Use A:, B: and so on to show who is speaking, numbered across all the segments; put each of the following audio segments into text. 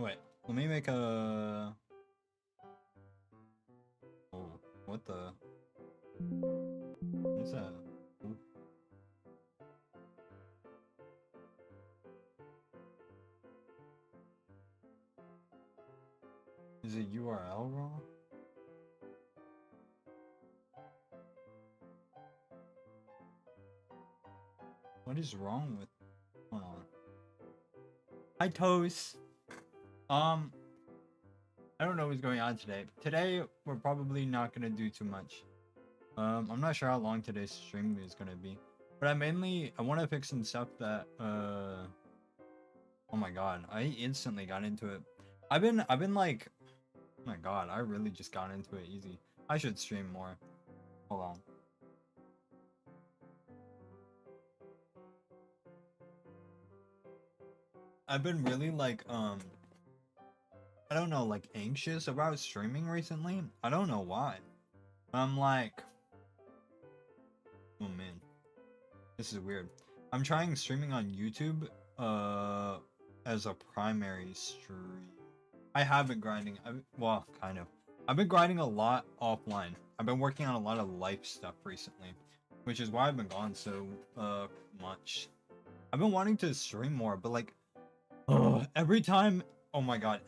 A: Wait, let me make a... Oh, what the... What's that? Ooh. Is it URL wrong? What is wrong with... Hold on. Hi, Toast! I don't know what's going on today. Today, we're probably not gonna do too much. I'm not sure how long today's stream is gonna be. But I want to fix some stuff that, oh my god, I instantly got into it. I've been like, oh my god, I really just got into it easy. I should stream more. Hold on. I've been really like, I don't know, like anxious about streaming recently. I don't know why. I'm like, oh man, this is weird. I'm trying streaming on YouTube, as a primary stream. I have been grinding. Well, kind of. I've been grinding a lot offline. I've been working on a lot of life stuff recently, which is why I've been gone so much. I've been wanting to stream more, but like, every time. Oh my god,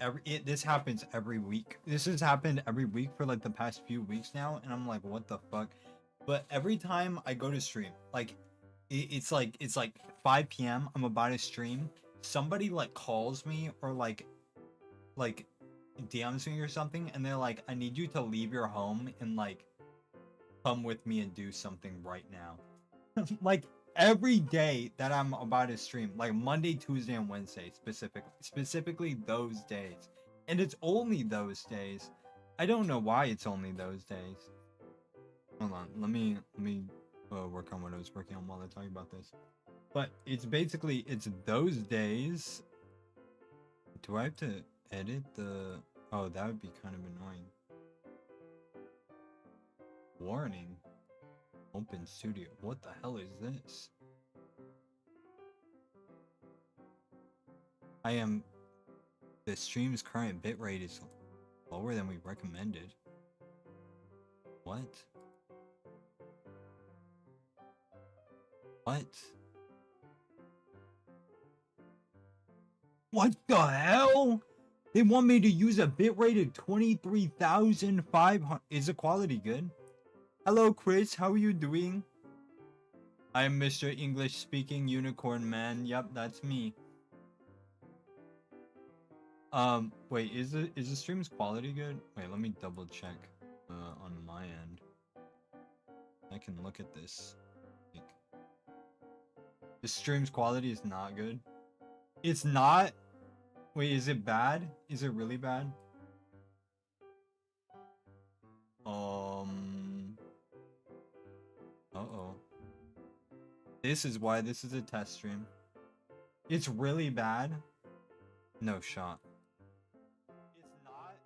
A: this happens every week. This has happened every week for like the past few weeks now, and I'm like, what the fuck? But every time I go to stream, like, it's like 5 p.m. I'm about to stream. Somebody like calls me or like DMs me or something, and they're like, I need you to leave your home and like come with me and do something right now. Like every day that I'm about to stream, like Monday, Tuesday, and Wednesday specifically those days. And it's only those days. I don't know why it's only those days. Hold on, let me work on what I was working on while I talk about this. But it's basically those days. Do I have to edit the... Oh, that would be kind of annoying. Warning. Open studio. What the hell is this? The stream's current bitrate is lower than we recommended. What? What? What the hell? They want me to use a bitrate of 23,500. Is the quality good? Hello, Chris. How are you doing? I am Mr. English speaking unicorn man. Yep, that's me. Wait, is the stream's quality good? Wait, let me double check on my end. I can look at this. Like, the stream's quality is not good. It's not? Wait, is it bad? Is it really bad? Uh-oh. This is why this is a test stream. It's really bad? No shot. It's not?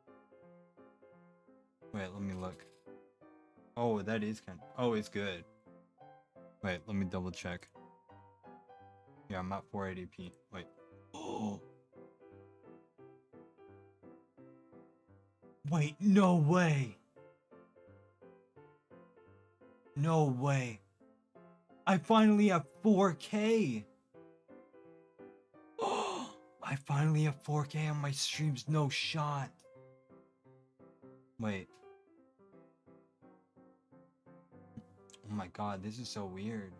A: Wait, let me look. Oh, that is kind of... Oh, it's good. Wait, let me double check. Yeah, I'm at 480p. Wait. Oh. Wait, no way. No way. I finally have 4K. Oh, I finally have 4K on my streams. No shot. Wait. Oh my god, this is so weird.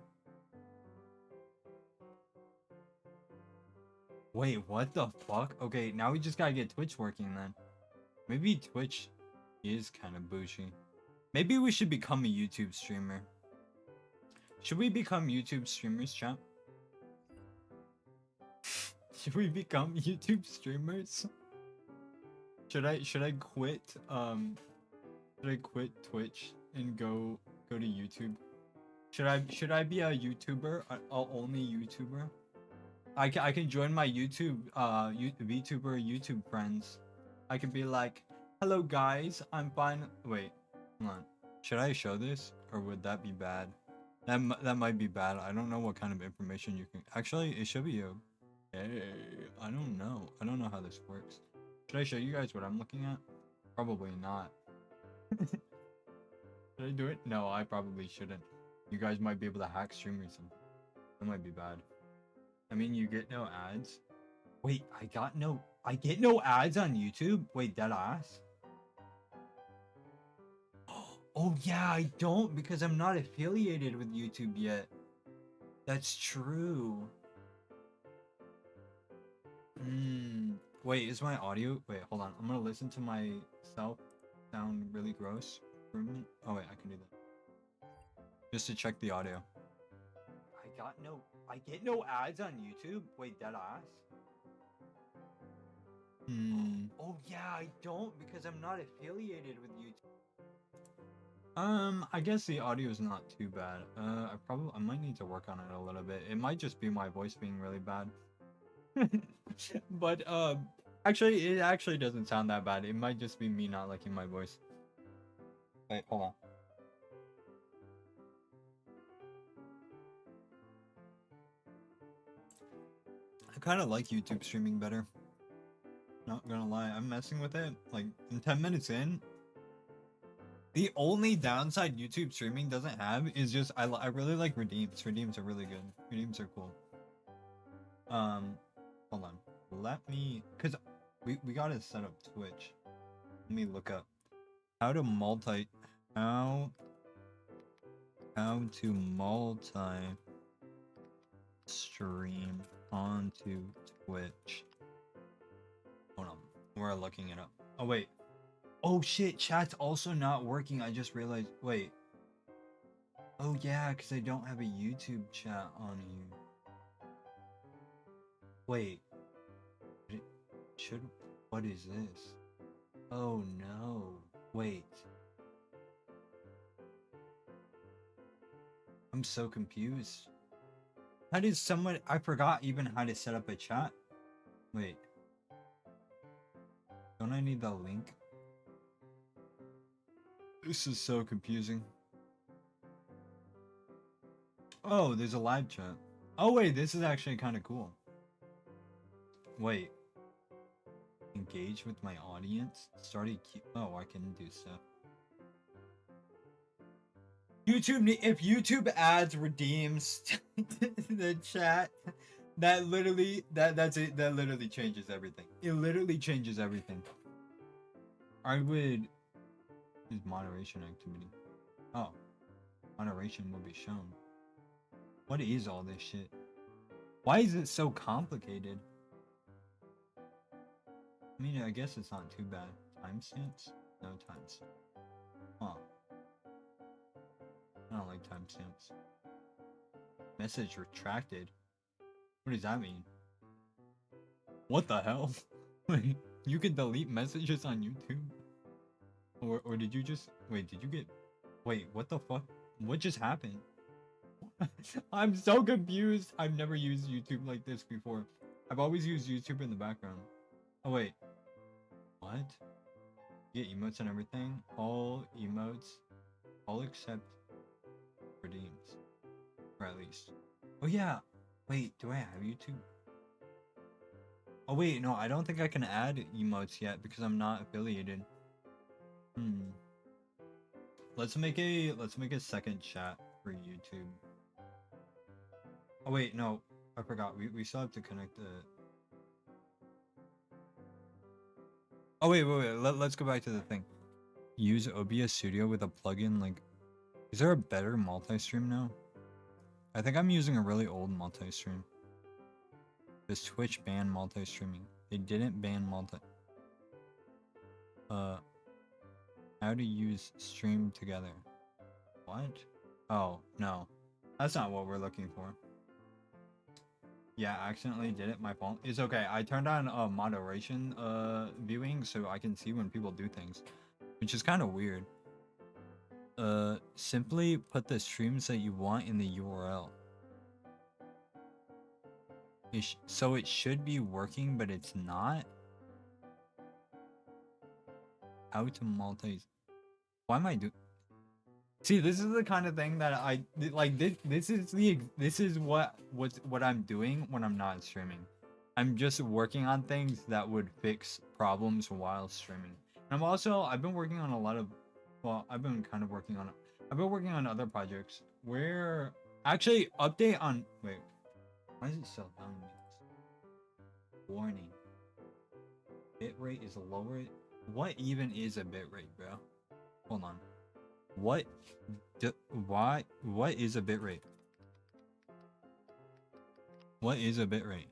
A: Wait, what the fuck? Okay, now we just gotta get Twitch working then. Maybe Twitch is kind of bougie. Maybe we should become a YouTube streamer. Should we become YouTube streamers, chat? Should we become YouTube streamers? Should I quit Twitch and go to YouTube? Should I be a YouTuber, a only YouTuber? I can join my VTuber YouTube friends. I could be like, hello guys, I'm fine. Wait, hold on. Should I show this or would that be bad? That might be bad. I don't know what kind of information you can. Actually, it should be okay. I don't know. I don't know how this works. Should I show you guys what I'm looking at? Probably not. Should I do it? No, I probably shouldn't. You guys might be able to hack stream or something. That might be bad. I mean, you get no ads. Wait, I get no ads on YouTube? Wait, dead ass? Oh yeah, I don't because I'm not affiliated with YouTube yet. That's true. Wait, is my audio? Wait, hold on. I'm gonna listen to myself sound really gross for a minute. Oh wait, I can do that. Just to check the audio. I get no ads on YouTube? Wait, dead ass? Oh yeah, I don't because I'm not affiliated with YouTube. I guess the audio is not too bad. I might need to work on it a little bit. It might just be my voice being really bad. But actually, it actually doesn't sound that bad. It might just be me not liking my voice. Wait, hold on. I kind of like YouTube streaming better. Not gonna lie, I'm messing with it. Like, in 10 minutes in, the only downside YouTube streaming doesn't have is just I really like redeems. Redeems are really good. Redeems are cool. Hold on. Let me, cause we gotta set up Twitch. Let me look up how to stream onto Twitch. Hold on, we're looking it up. Oh wait. Oh shit, chat's also not working. I just realized. Wait. Oh yeah, because I don't have a YouTube chat on here. Wait. What is this? Oh no. Wait. I'm so confused. How did someone... I forgot even how to set up a chat. Wait. Don't I need the link? This is so confusing. Oh, there's a live chat. Oh wait, this is actually kind of cool. Wait. Engage with my audience? Oh, I can do stuff. YouTube, if YouTube adds redeems the chat, that literally changes everything. It literally changes everything. I would use moderation activity. Oh, moderation will be shown. What is all this shit? Why is it so complicated? I mean, I guess it's not too bad. Timestamps? No timestamps. Huh. I don't like timestamps. Message retracted? What does that mean? What the hell? You can delete messages on YouTube? Or did you just... Wait, did you get... Wait, what the fuck? What just happened? I'm so confused. I've never used YouTube like this before. I've always used YouTube in the background. Oh wait. What? Get emotes and everything? All emotes. All except redeems. Or at least. Oh yeah. Wait, do I have YouTube? Oh wait, no, I don't think I can add emotes yet because I'm not affiliated. Let's make a second chat for YouTube. Oh wait, no, I forgot. We still have to connect the... Oh wait. Let's go back to the thing. Use OBS Studio with a plugin. Like, is there a better multi-stream now? I think I'm using a really old multi-stream. Does Twitch ban multi-streaming? They didn't ban multi... How to use stream together. What? Oh, no. That's not what we're looking for. Yeah, accidentally did it. My fault. It's okay. I turned on moderation viewing so I can see when people do things, which is kind of weird. Simply put the streams that you want in the URL. So it should be working, but it's not. How to multi... Why am I doing... See, this is the kind of thing that I like. This is what I'm doing when I'm not streaming. I'm just working on things that would fix problems while streaming. And I've been working on a lot of, well, I've been working on other projects where, actually, update on, wait, why is it still telling me this? Warning. Bitrate is lower. What even is a bitrate, bro? Hold on. What is a bitrate? What is a bitrate?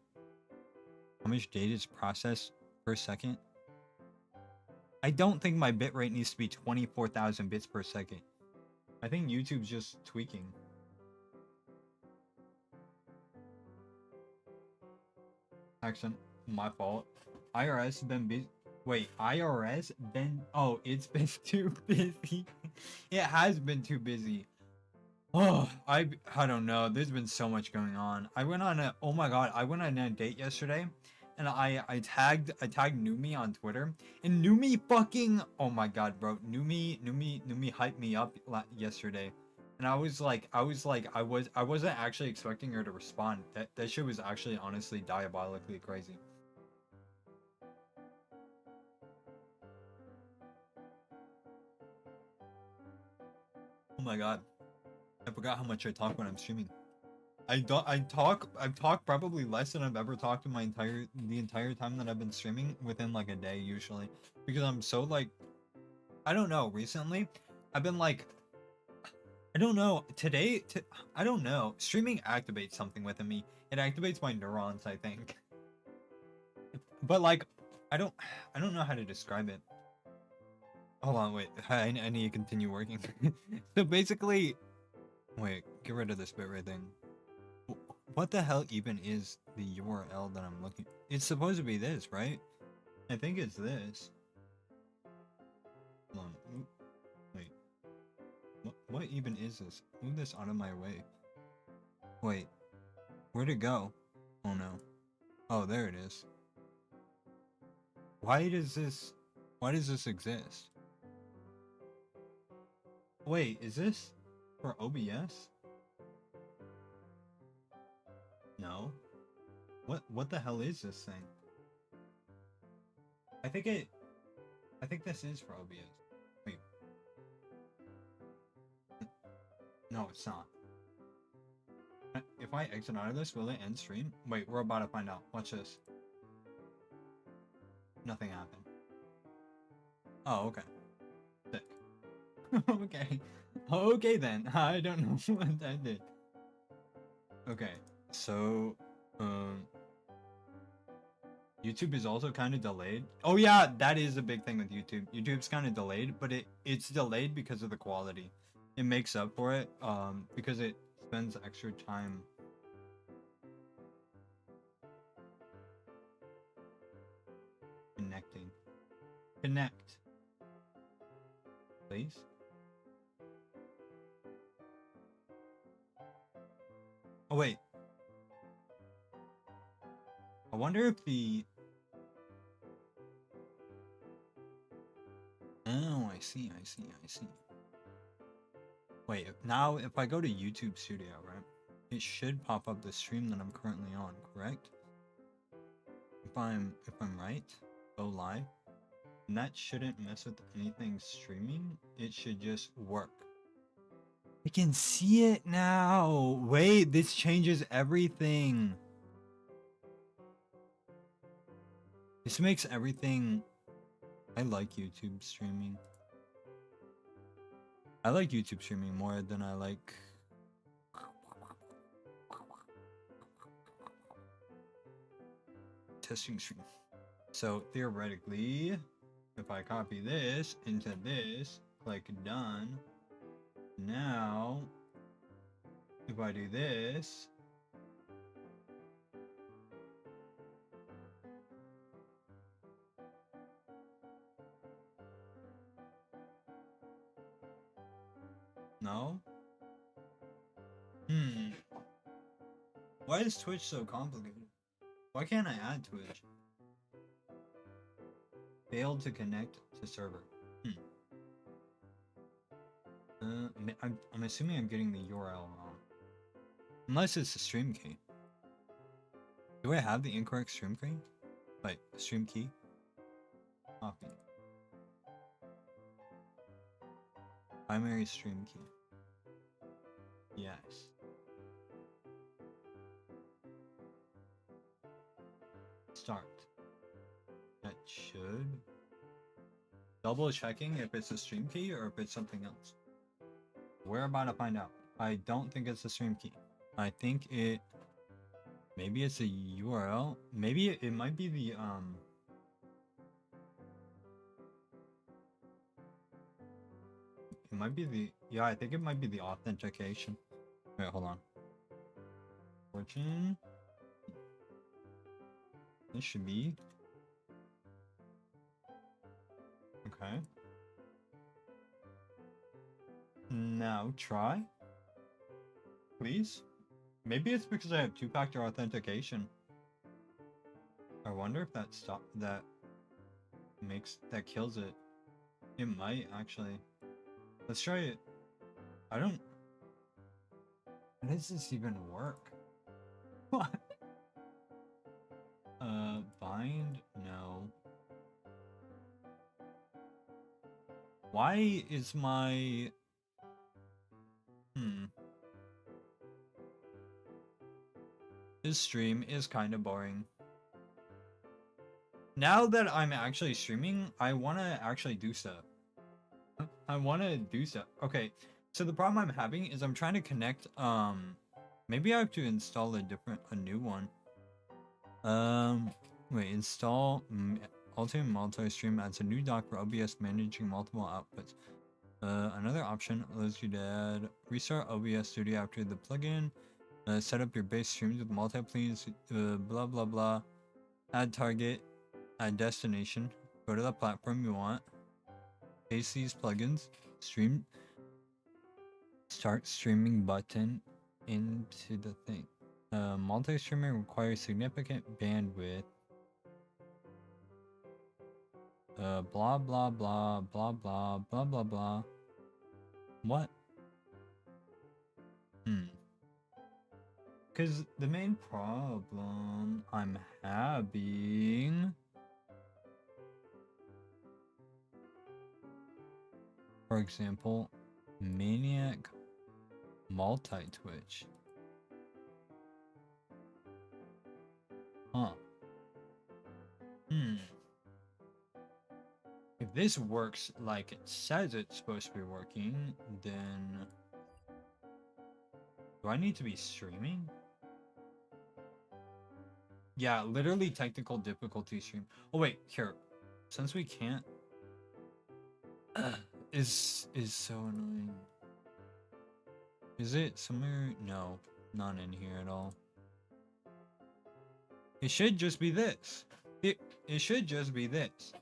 A: How much data is processed per second? I don't think my bitrate needs to be 24,000 bits per second. I think YouTube's just tweaking. Accent, my fault. IRS been busy. Wait, IRS been? Oh, it's been too busy. It has been too busy. Oh, I don't know. There's been so much going on. I went on a, oh my god, I went on a date yesterday, and I tagged Numi on Twitter, and Numi fucking, oh my god, bro, Numi hyped me up yesterday, and I wasn't actually expecting her to respond. That shit was actually honestly diabolically crazy. Oh my god, I forgot how much I talk when I'm streaming. I've talked probably less than I've ever talked in the entire time that I've been streaming, within like a day usually, because I'm so like, I don't know, recently I've been like, I don't know, I don't know, streaming activates something within me. It activates my neurons, I think. But like, I don't know how to describe it. Hold on, wait, I need to continue working. So basically, wait, get rid of this bit right thing. What the hell even is the URL that I'm looking? It's supposed to be this, right? I think it's this. Hold on. Wait. What even is this? Move this out of my way. Wait. Where'd it go? Oh no. Oh, there it is. Why does this exist? Wait, is this for OBS? No. What the hell is this thing? I think this is for OBS. Wait. No, it's not. If I exit out of this, will it end stream? Wait, we're about to find out. Watch this. Nothing happened. Oh, okay. Sick. Okay. Okay then. I don't know what I did. Okay. So, YouTube is also kind of delayed. Oh yeah, that is a big thing with YouTube. YouTube's kind of delayed, but it's delayed because of the quality. It makes up for it, because it spends extra time. Connecting. Connect. Please. Oh wait. I wonder if the... Oh, I see. Wait, now if I go to YouTube Studio, right? It should pop up the stream that I'm currently on, correct? If I'm right, go live. And that shouldn't mess with anything streaming. It should just work. I can see it now. Wait, this changes everything. This makes everything... I like YouTube streaming. I like YouTube streaming more than I like... testing stream. So theoretically, if I copy this into this, click done. Now, if I do this, no? Why is Twitch so complicated? Why can't I add Twitch? Failed to connect to server. I'm assuming I'm getting the URL wrong. Unless it's the stream key. Do I have the incorrect stream key? Like, stream key? Copy. Primary stream key. Yes. Start. That should... Double checking if it's a stream key or if it's something else. We're about to find out. I don't think it's a stream key. I think it... Maybe it's a URL. Maybe it might be the, It might be the... Yeah, I think it might be the authentication. Wait, hold on. Fortune. This should be... Okay. Now try. Please. Maybe it's because I have two-factor authentication. I wonder if that kills it. It might actually. Let's try it. I don't. How does this even work? What? Bind? No. Why is my... This stream is kind of boring. Now that I'm actually streaming, I want to actually do stuff. Okay, so the problem I'm having is I'm trying to connect, maybe I have to install a new one. Wait, install Ultimate Multi-Stream adds a new dock for OBS managing multiple outputs. Another option allows you to add restart OBS Studio after the plugin. Set up your base streams with multi-planes, blah blah blah. Add target, add destination. Go to the platform you want. Paste these plugins. Stream. Start streaming button into the thing. Multi-streaming requires significant bandwidth. Blah blah blah blah blah blah blah blah. What? Because the main problem I'm having... For example, Maniac Multi-Twitch. Huh. If this works like it says it's supposed to be working, then... Do I need to be streaming? Yeah, literally technical difficulty stream. Oh wait, here. Since we can't... is so annoying. Is it somewhere? No, not in here at all. It should just be this. It should just be this.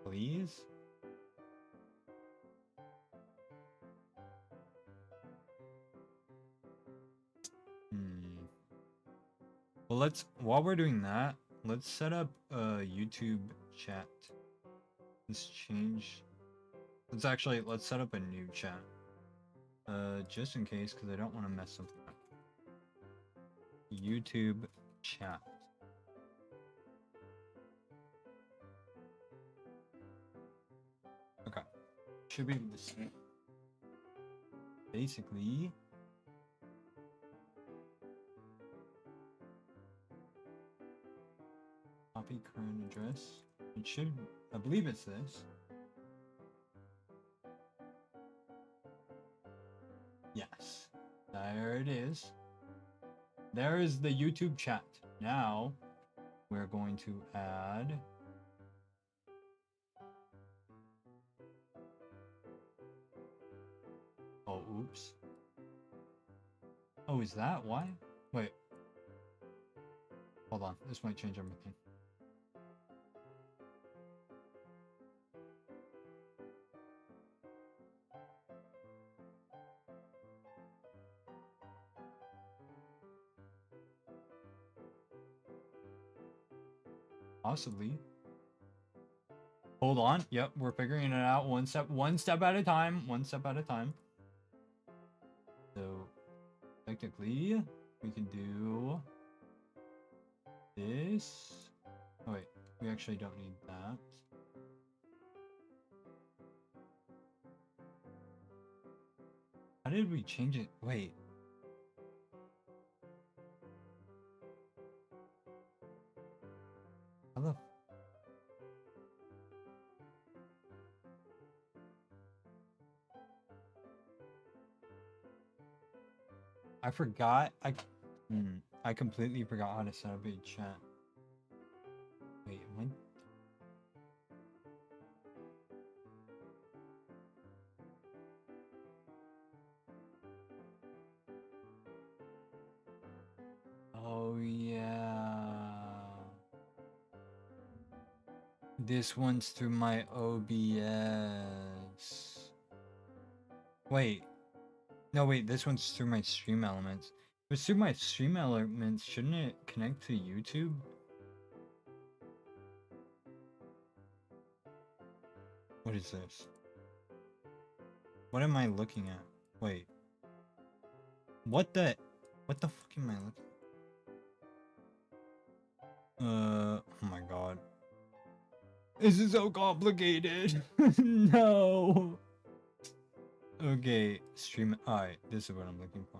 A: Please? Well, while we're doing that, let's set up a YouTube chat. Let's set up a new chat. Just in case, because I don't want to mess something up. YouTube chat. Okay. Should be the same. Basically... Copy current address. It should... I believe it's this. Yes. There it is. There is the YouTube chat. Now, we're going to add... Oh, oops. Oh, is that why? Wait. Hold on. This might change everything. Possibly. Hold on. Yep, we're figuring it out one step at a time. One step at a time. So technically we can do this. Oh wait, we actually don't need that. How did we change it? Wait. How the I forgot. I completely forgot how to set up a chat. Wait, when? Oh yeah. This one's through my OBS. Wait. No, wait, this one's through my Stream Elements. If it's through my Stream Elements, shouldn't it connect to YouTube? What is this? What am I looking at? Wait. What the fuck am I looking at? Oh my god. This is so complicated. No. Okay, stream. Alright, this is what I'm looking for.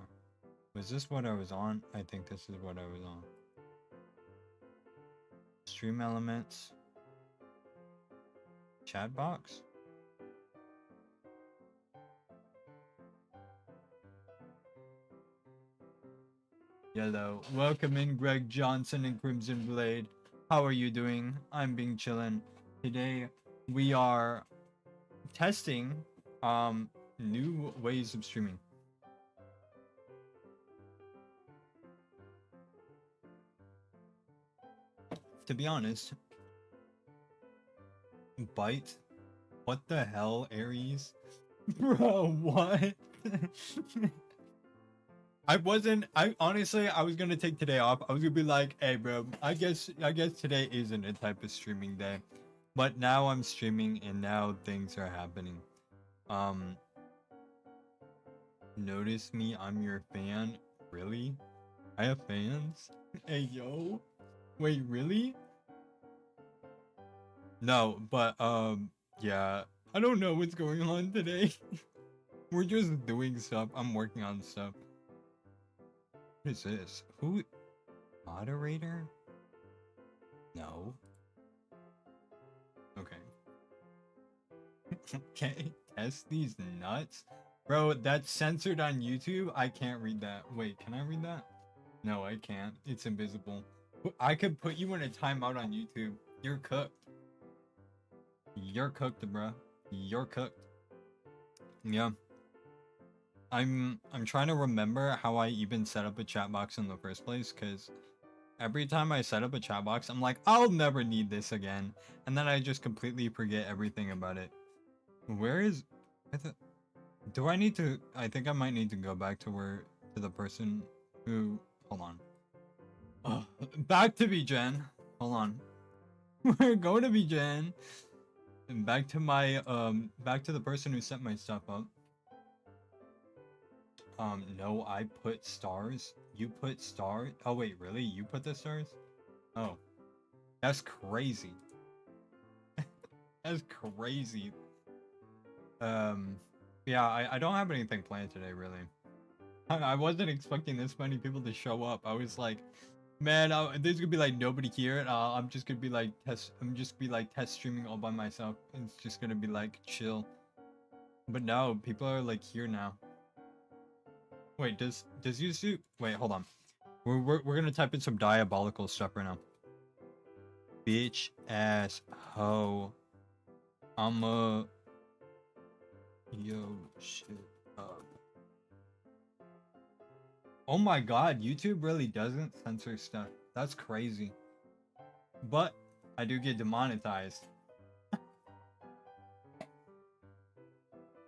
A: Was this what I was on? I think this is what I was on. Stream Elements. Chat box? Yellow. Welcome in, Greg Johnson and Crimson Blade. How are you doing? I'm being chillin'. Today we are testing new ways of streaming. To be honest, bite. What the hell, Aries? Bro, what? I honestly I was gonna take today off. I was gonna be like, hey bro, I guess today isn't a type of streaming day. But now I'm streaming and now things are happening. Notice me, I'm your fan. Really? I have fans? Hey yo. Wait, really? No, but yeah. I don't know what's going on today. We're just doing stuff. I'm working on stuff. What is this? Who? Moderator? No. Okay. Okay. Test these nuts? Bro, that's censored on YouTube. I can't read that. Wait, can I read that? No, I can't. It's invisible. I could put you in a timeout on YouTube. You're cooked. You're cooked, bro. You're cooked. Yeah. I'm trying to remember how I even set up a chat box in the first place, because every time I set up a chat box, I'm like, I'll never need this again. And then I just completely forget everything about it. Where is... Do I need to... I think I might need to go back to the person who... Hold on. Oh, back to BGen. Hold on. We're going to BGen. And back to my... Back to the person who set my stuff up. No, I put stars. You put stars? Oh, wait, really? You put the stars? Oh. That's crazy. That's crazy. Yeah, I don't have anything planned today, really. I wasn't expecting this many people to show up. I was like, man, there's gonna be like nobody here. And I'm just gonna be like test streaming all by myself. It's just gonna be like chill. But no, people are like here now. Wait, does YouTube? Wait, hold on. We're gonna type in some diabolical stuff right now. Bitch ass hoe. Yo shit up. Oh my god, YouTube really doesn't censor stuff. That's crazy. But I do get demonetized.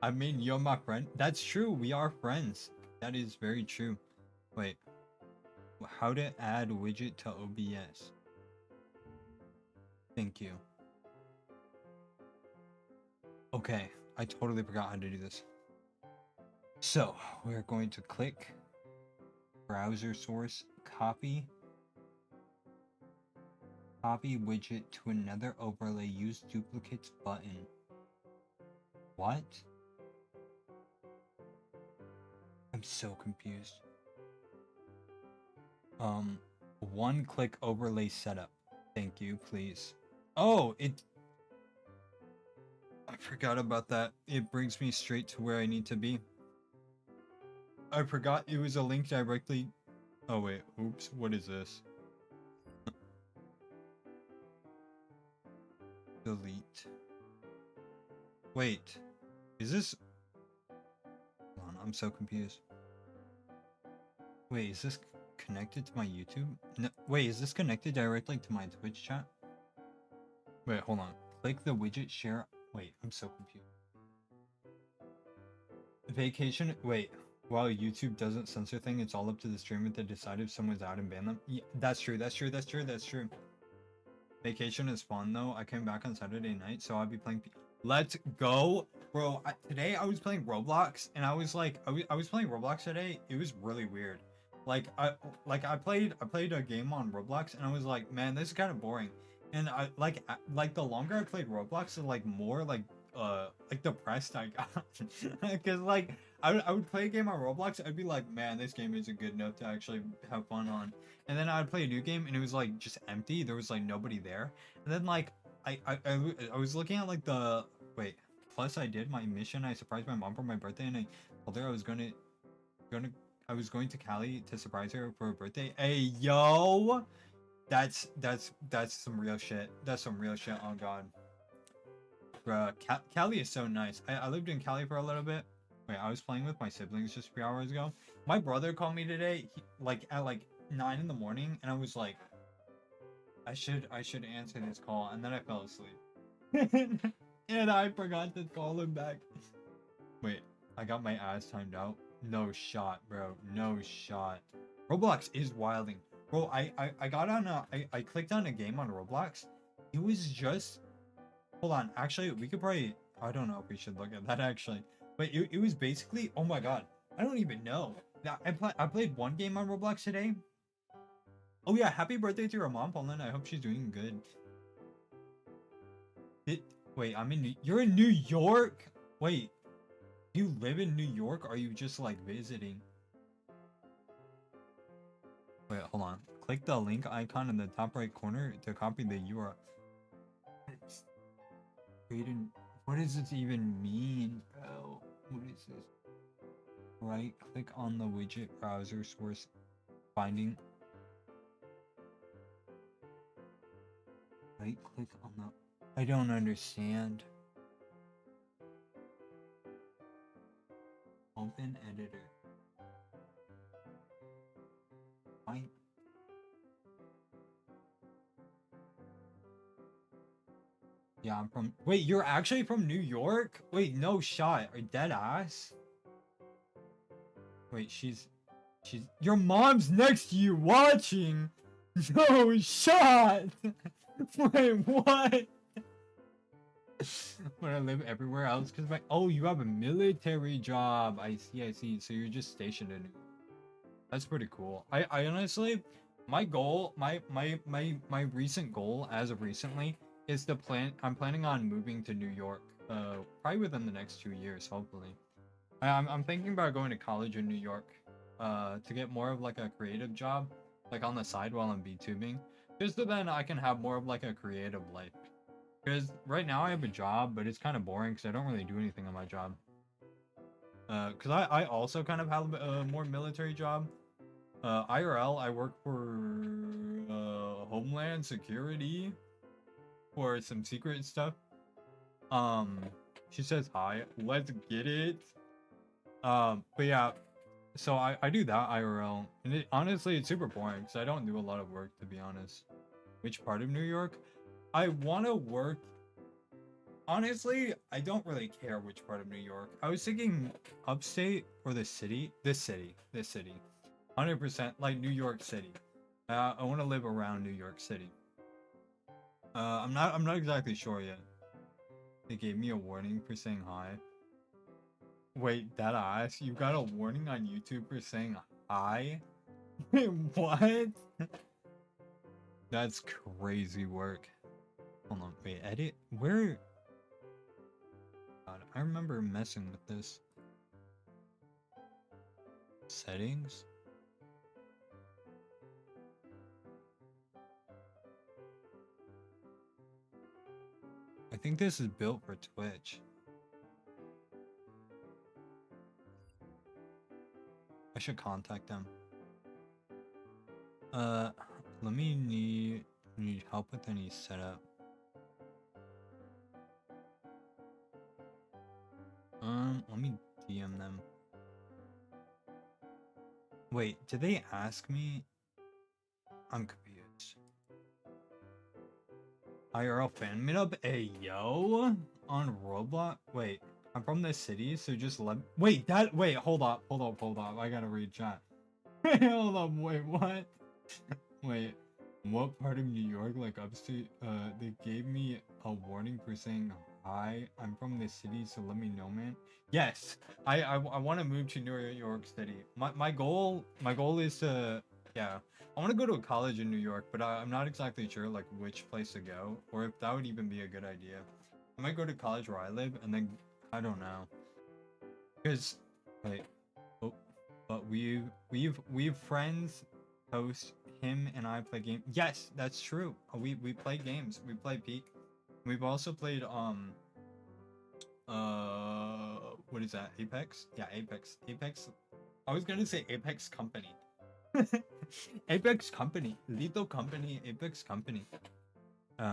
A: I mean, you're my friend. That's true. We are friends. That is very true. Wait. How to add widget to OBS? Thank you. Okay, I totally forgot how to do this. So, we're going to click browser source, copy widget to another overlay, use duplicates button. What? I'm so confused. One click overlay setup. Thank you, please. Oh, I forgot about that. It brings me straight to where I need to be. I forgot it was a link directly. Oh wait, oops, what is this? Delete. Wait, is this? Hold on, I'm so confused. Wait, is this connected to my YouTube? No, wait, is this connected directly to my Twitch chat? Wait, hold on. Click the widget share. Wait, I'm so confused. Vacation. Wait, while YouTube doesn't censor thing, it's all up to the streamer to decide if someone's out and ban them. Yeah, that's true. That's true. That's true. That's true. Vacation is fun though. I came back on Saturday night, so I'll be playing. Let's go, bro. Today I was playing Roblox, and I was like, I was playing Roblox today. It was really weird. Like I played a game on Roblox, and I was like, man, this is kind of boring. And I like the longer I played Roblox, the like more like depressed I got. Because like I would play a game on Roblox, I'd be like, man, this game isn't good enough to actually have fun on. And then I'd play a new game, and it was like just empty. There was like nobody there. And then like I was looking at like the wait. Plus, I did my mission. I surprised my mom for my birthday, and I told her I was going to Cali to surprise her for her birthday. Hey yo, that's some real shit. That's some real shit. Oh god, bruh, Cali is so nice. I lived in Cali for a little bit. Wait, I was playing with my siblings just a few hours ago. My brother called me today, at like 9 in the morning, and I was like, I should answer this call, and then I fell asleep. And I forgot to call him back. Wait, I got my ass timed out. No shot, bro. No shot. Roblox is wilding. Bro, I got on I clicked on a game on Roblox. It was just... Hold on. Actually, we could probably... I don't know if we should look at that, actually. But it was basically... Oh my god. I don't even know. I played one game on Roblox today. Oh yeah, happy birthday to your mom, Poland. I hope she's doing good. Wait, you're in New York? Wait, do you live in New York, or are you just like visiting? Wait, hold on. Click the link icon in the top right corner to copy the URL. What does this even mean, bro? What is this? Right click on the widget browser source finding. Right click on the... I don't understand. Open editor. Why? Yeah, I'm from... Wait, you're actually from New York? Wait, no shot. Are dead ass? Wait, she's... Your mom's next to you watching! No shot! Wait, what? When I live everywhere else, because oh, you have a military job. I see. So you're just stationed in... That's pretty cool. I honestly, my goal, my recent goal as of recently is to I'm planning on moving to New York, probably within the next 2 years, hopefully. I'm thinking about going to college in New York, to get more of like a creative job, like on the side while I'm VTubing, just so then I can have more of like a creative life. Because right now I have a job, but it's kind of boring because I don't really do anything on my job. Because I also kind of have a more military job. IRL, I work for Homeland Security for some secret stuff. She says hi. Let's get it. But yeah, so I do that IRL, and honestly it's super boring because I don't do a lot of work, to be honest. Which part of New York? I want to work... Honestly, I don't really care which part of New York. I was thinking upstate or the city. This city. 100% like New York City. I want to live around New York City. I'm not exactly sure yet. They gave me a warning for saying hi. Wait, that ass? You got a warning on YouTube for saying hi? Wait, what? That's crazy work. Hold on, wait, edit? Where? God, I remember messing with this. Settings? I think this is built for Twitch. I should contact them. Let me need help with any setup. Let me DM them. Wait, did they ask me? I'm confused. IRL fan meetup? Hey, yo! On Roblox? Wait, I'm from the city, so just let. Wait, hold up. I gotta read chat. Hold up, wait, what? Wait, what part of New York, like upstate, they gave me a warning for saying hi. I'm from the city, so let me know, man. Yes, I want to move to New York City. My goal is to, yeah, I want to go to a college in New York, but I'm not exactly sure like which place to go or if that would even be a good idea. I might go to college where I live and then I don't know, because wait, oh, but we've friends host. Him and I play game. Yes, that's true. We play games. We play Peak. We've also played what is that? Apex? Yeah, Apex. Apex. I was gonna say Apex Company. Apex Company. Lethal Company. Apex Company. Did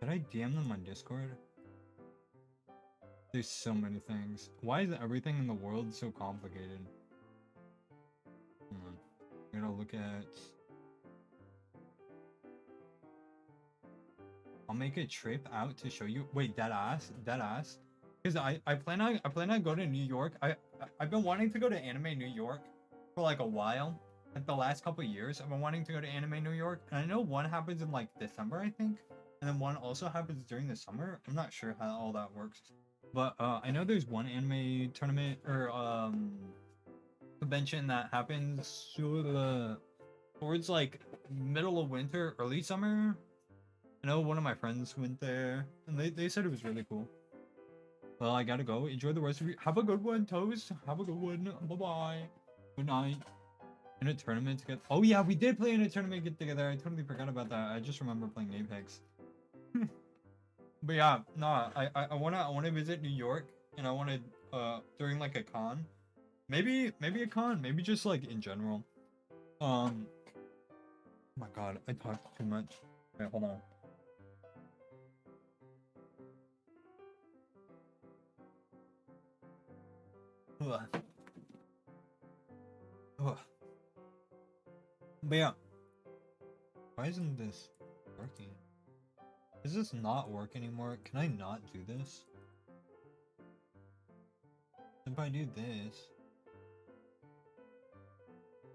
A: I DM them on Discord? There's so many things. Why is everything in the world so complicated? Hold on. I gotta look at. I'll make a trip out to show you. Wait, that ass. Because I plan on going to New York. I've been wanting to go to Anime New York for like a while. Like the last couple years, I've been wanting to go to Anime New York, and I know one happens in like December, I think, and then one also happens during the summer. I'm not sure how all that works, but I know there's one anime tournament or convention that happens towards like middle of winter, early summer. I know one of my friends went there, and they said it was really cool. Well, I gotta go. Enjoy the rest of your. Have a good one, Toast. Have a good one. Bye bye. Good night. In a tournament together. Oh yeah, we did play in a tournament get together. I totally forgot about that. I just remember playing Apex. But yeah, nah. I wanna visit New York, and I wanna during like a con. Maybe a con. Maybe just like in general. Oh my god, I talked too much. Wait, hold on. Ugh. Ugh. But yeah, why isn't this working? Does this not work anymore? Can I not do this? If I do this,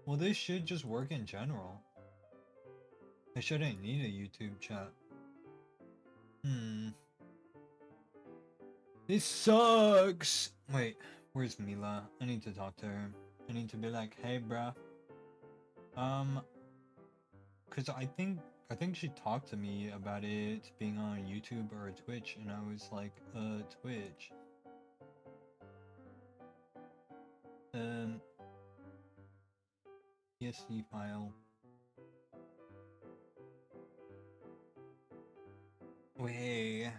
A: well, this should just work in general. I shouldn't need a YouTube chat. This sucks. Wait, where's Mila? I need to talk to her. I need to be like, hey, bruh. Cause I think she talked to me about it being on YouTube or Twitch, and I was like, Twitch. ESC file. Wait.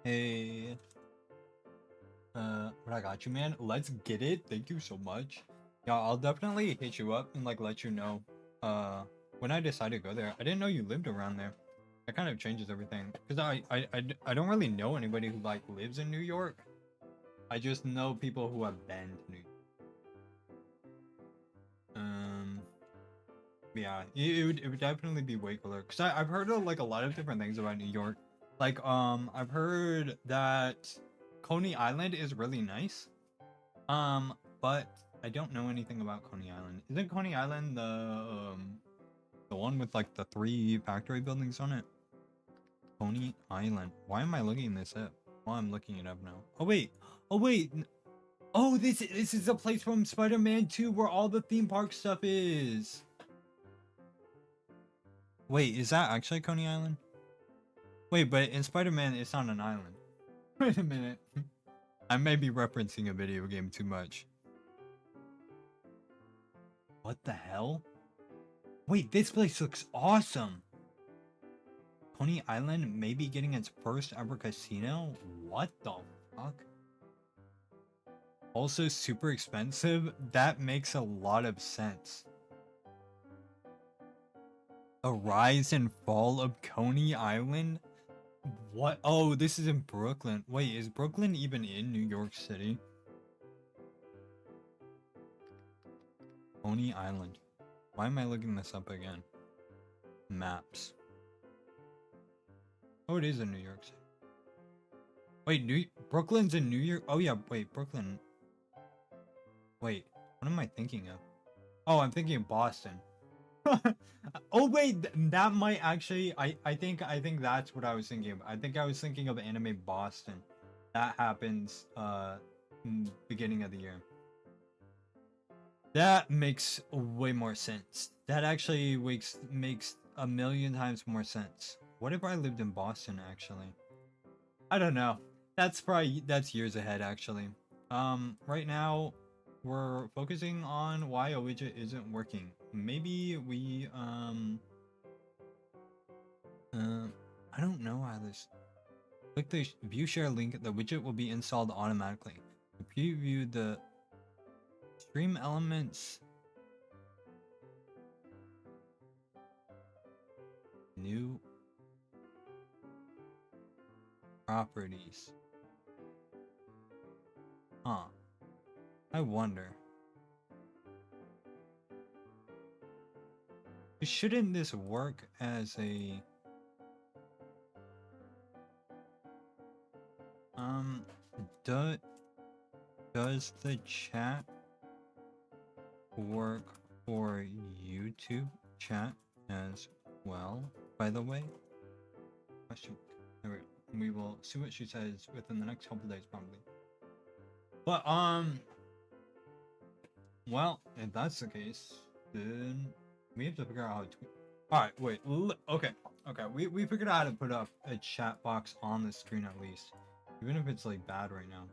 A: Hey. What I got you, man? Let's get it. Thank you so much. Yeah, I'll definitely hit you up and like let you know. When I decide to go there. I didn't know you lived around there. That kind of changes everything. Cause I don't really know anybody who like lives in New York. I just know people who have been to New York. Yeah, it would definitely be way cooler. Cause I've heard of like a lot of different things about New York. Like I've heard that Coney Island is really nice. But I don't know anything about Coney Island. Isn't Coney Island the The one with like the 3 factory buildings on it. Coney Island. Why am I looking this up? Well, I'm looking it up now. Oh wait. Oh wait. Oh, this is a place from Spider-Man 2 where all the theme park stuff is. Wait, is that actually Coney Island? Wait, but in Spider-Man, it's on an island. Wait a minute. I may be referencing a video game too much. What the hell? Wait, this place looks awesome. Coney Island may be getting its first ever casino? What the fuck? Also super expensive? That makes a lot of sense. A rise and fall of Coney Island? What? Oh, this is in Brooklyn. Wait, is Brooklyn even in New York City? Coney Island. Why am I looking this up again? Maps. Oh, it is in New York City. Wait, Brooklyn's in New York? Oh yeah, wait, Brooklyn. Wait, what am I thinking of? Oh, I'm thinking of Boston. Oh wait, that might actually. I think that's what I was thinking of. I think I was thinking of Anime Boston. That happens beginning of the year. That makes way more sense. That actually makes a million times more sense. What if I lived in Boston actually? I don't know. That's years ahead actually. Right now we're focusing on why a widget isn't working. Maybe we I don't know how this. Click the view share link. The widget will be installed automatically. To preview the stream elements. New properties. Huh. I wonder. Shouldn't this work as a does the chat work for YouTube chat as well, by the way? Question. We will see what she says within the next couple days probably. But well, if that's the case, then we have to figure out how to. All right, wait. Okay. We figured out how to put up a chat box on the screen at least, even if it's like bad right now.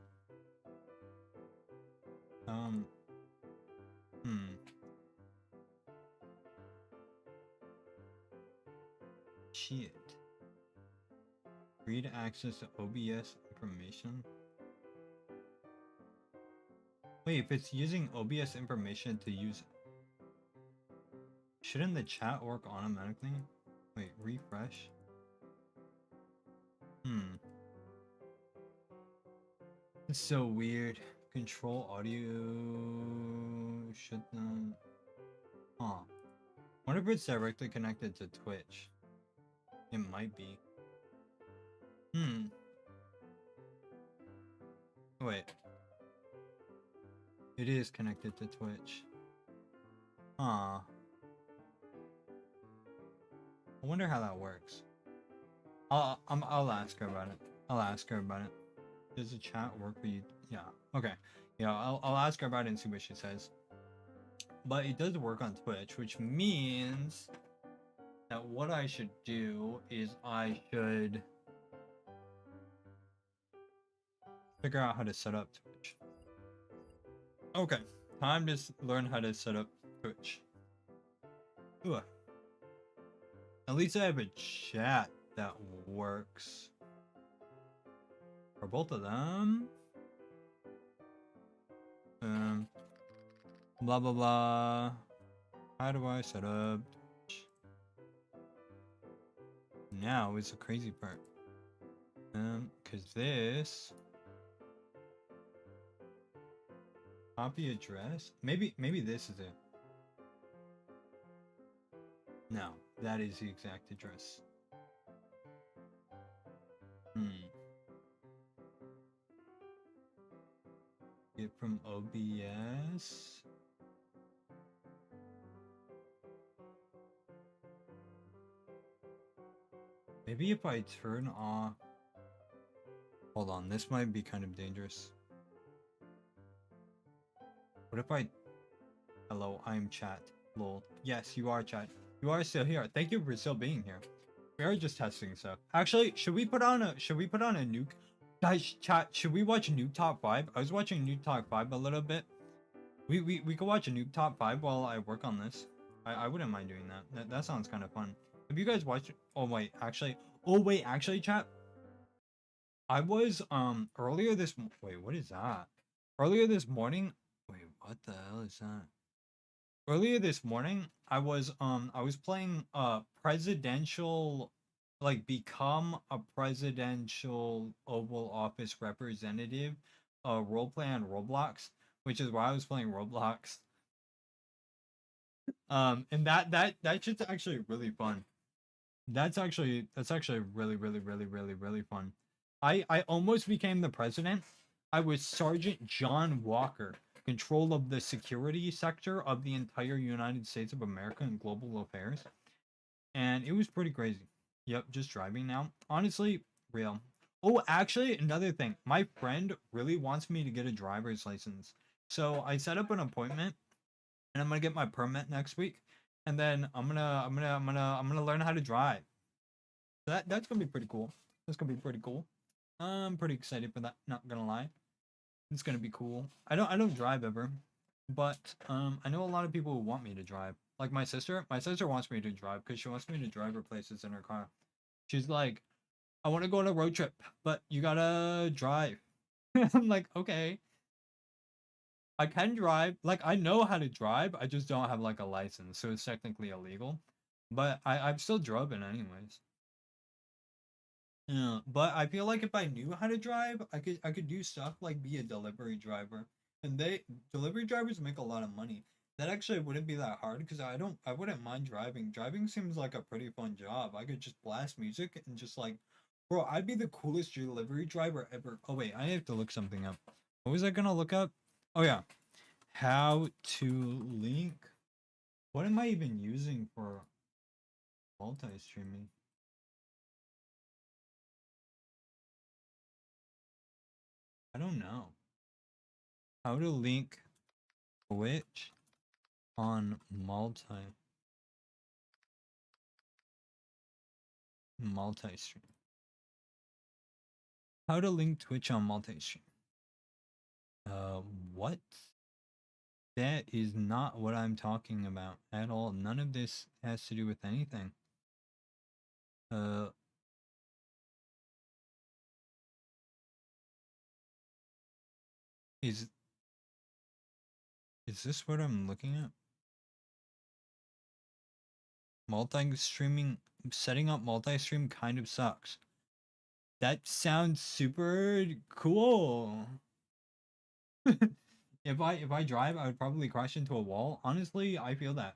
A: Shit. Read access to OBS information. Wait, if it's using OBS information to use, shouldn't the chat work automatically? Wait, refresh. It's so weird. Control audio. Shut down. Huh. Wonder if it's directly connected to Twitch. It might be. Wait. It is connected to Twitch. Huh. I wonder how that works. I'll ask her about it. Does the chat work for you? Yeah. Okay. Yeah. I'll ask her about it and see what she says. But it does work on Twitch, which means that what I should do is I should figure out how to set up Twitch. Okay. Time to learn how to set up Twitch. Ooh. At least I have a chat that works for both of them. Blah blah blah. How do I set up Twitch? Now is the crazy part. Cause this copy address. Maybe this is it. No, that is the exact address. Get from OBS. Maybe if I turn off. Hold on, this might be kind of dangerous. What if I? Hello, I'm chat. Lol. Yes, you are chat. You are still here. Thank you for still being here. We are just testing stuff. Actually, should we put on a nuke? Guys, chat, should we watch Nuke Top 5? I was watching Nuke Top 5 a little bit. We could watch a Nuke Top 5 while I work on this. I wouldn't mind doing that. That sounds kind of fun. Have you guys watched? Oh wait, actually, chat. I was earlier this wait, what is that? Earlier this morning. Wait, what the hell is that? Earlier this morning, I was playing presidential, like, become a presidential Oval Office representative roleplay on Roblox, which is why I was playing Roblox. And that shit's actually really fun. That's actually really fun. I almost became the president. I was Sergeant John Walker, control of the security sector of the entire United States of America and global affairs. And it was pretty crazy. Yep, just driving now. Honestly, real. Oh, actually, another thing. My friend really wants me to get a driver's license. So I set up an appointment and I'm gonna get my permit next week. And then I'm gonna learn how to drive. That's gonna be pretty cool. That's gonna be pretty cool. I'm pretty excited for that, not gonna lie. It's gonna be cool. I don't drive ever, but I know a lot of people who want me to drive. Like my sister. My sister wants me to drive because she wants me to drive her places in her car. She's like, I want to go on a road trip, but you gotta drive. I'm like, okay. I can drive. Like I know how to drive. I just don't have like a license, so it's technically illegal. But I've still driven anyways. Yeah, but I feel like if I knew how to drive, I could do stuff like be a delivery driver. And delivery drivers make a lot of money. That actually wouldn't be that hard because I wouldn't mind driving. Driving seems like a pretty fun job. I could just blast music and just like, bro, I'd be the coolest delivery driver ever. Oh wait, I have to look something up. What was I gonna look up? Oh yeah. How to link. What am I even using for multi-streaming? I don't know. How to link Twitch on multi-stream. How to link Twitch on multi-stream. What? That is not what I'm talking about at all. None of this has to do with anything. Uh, is this what I'm looking at? Multi-streaming, setting up multi-stream kind of sucks. That sounds super cool. If I drive, I would probably crash into a wall. Honestly, I feel that.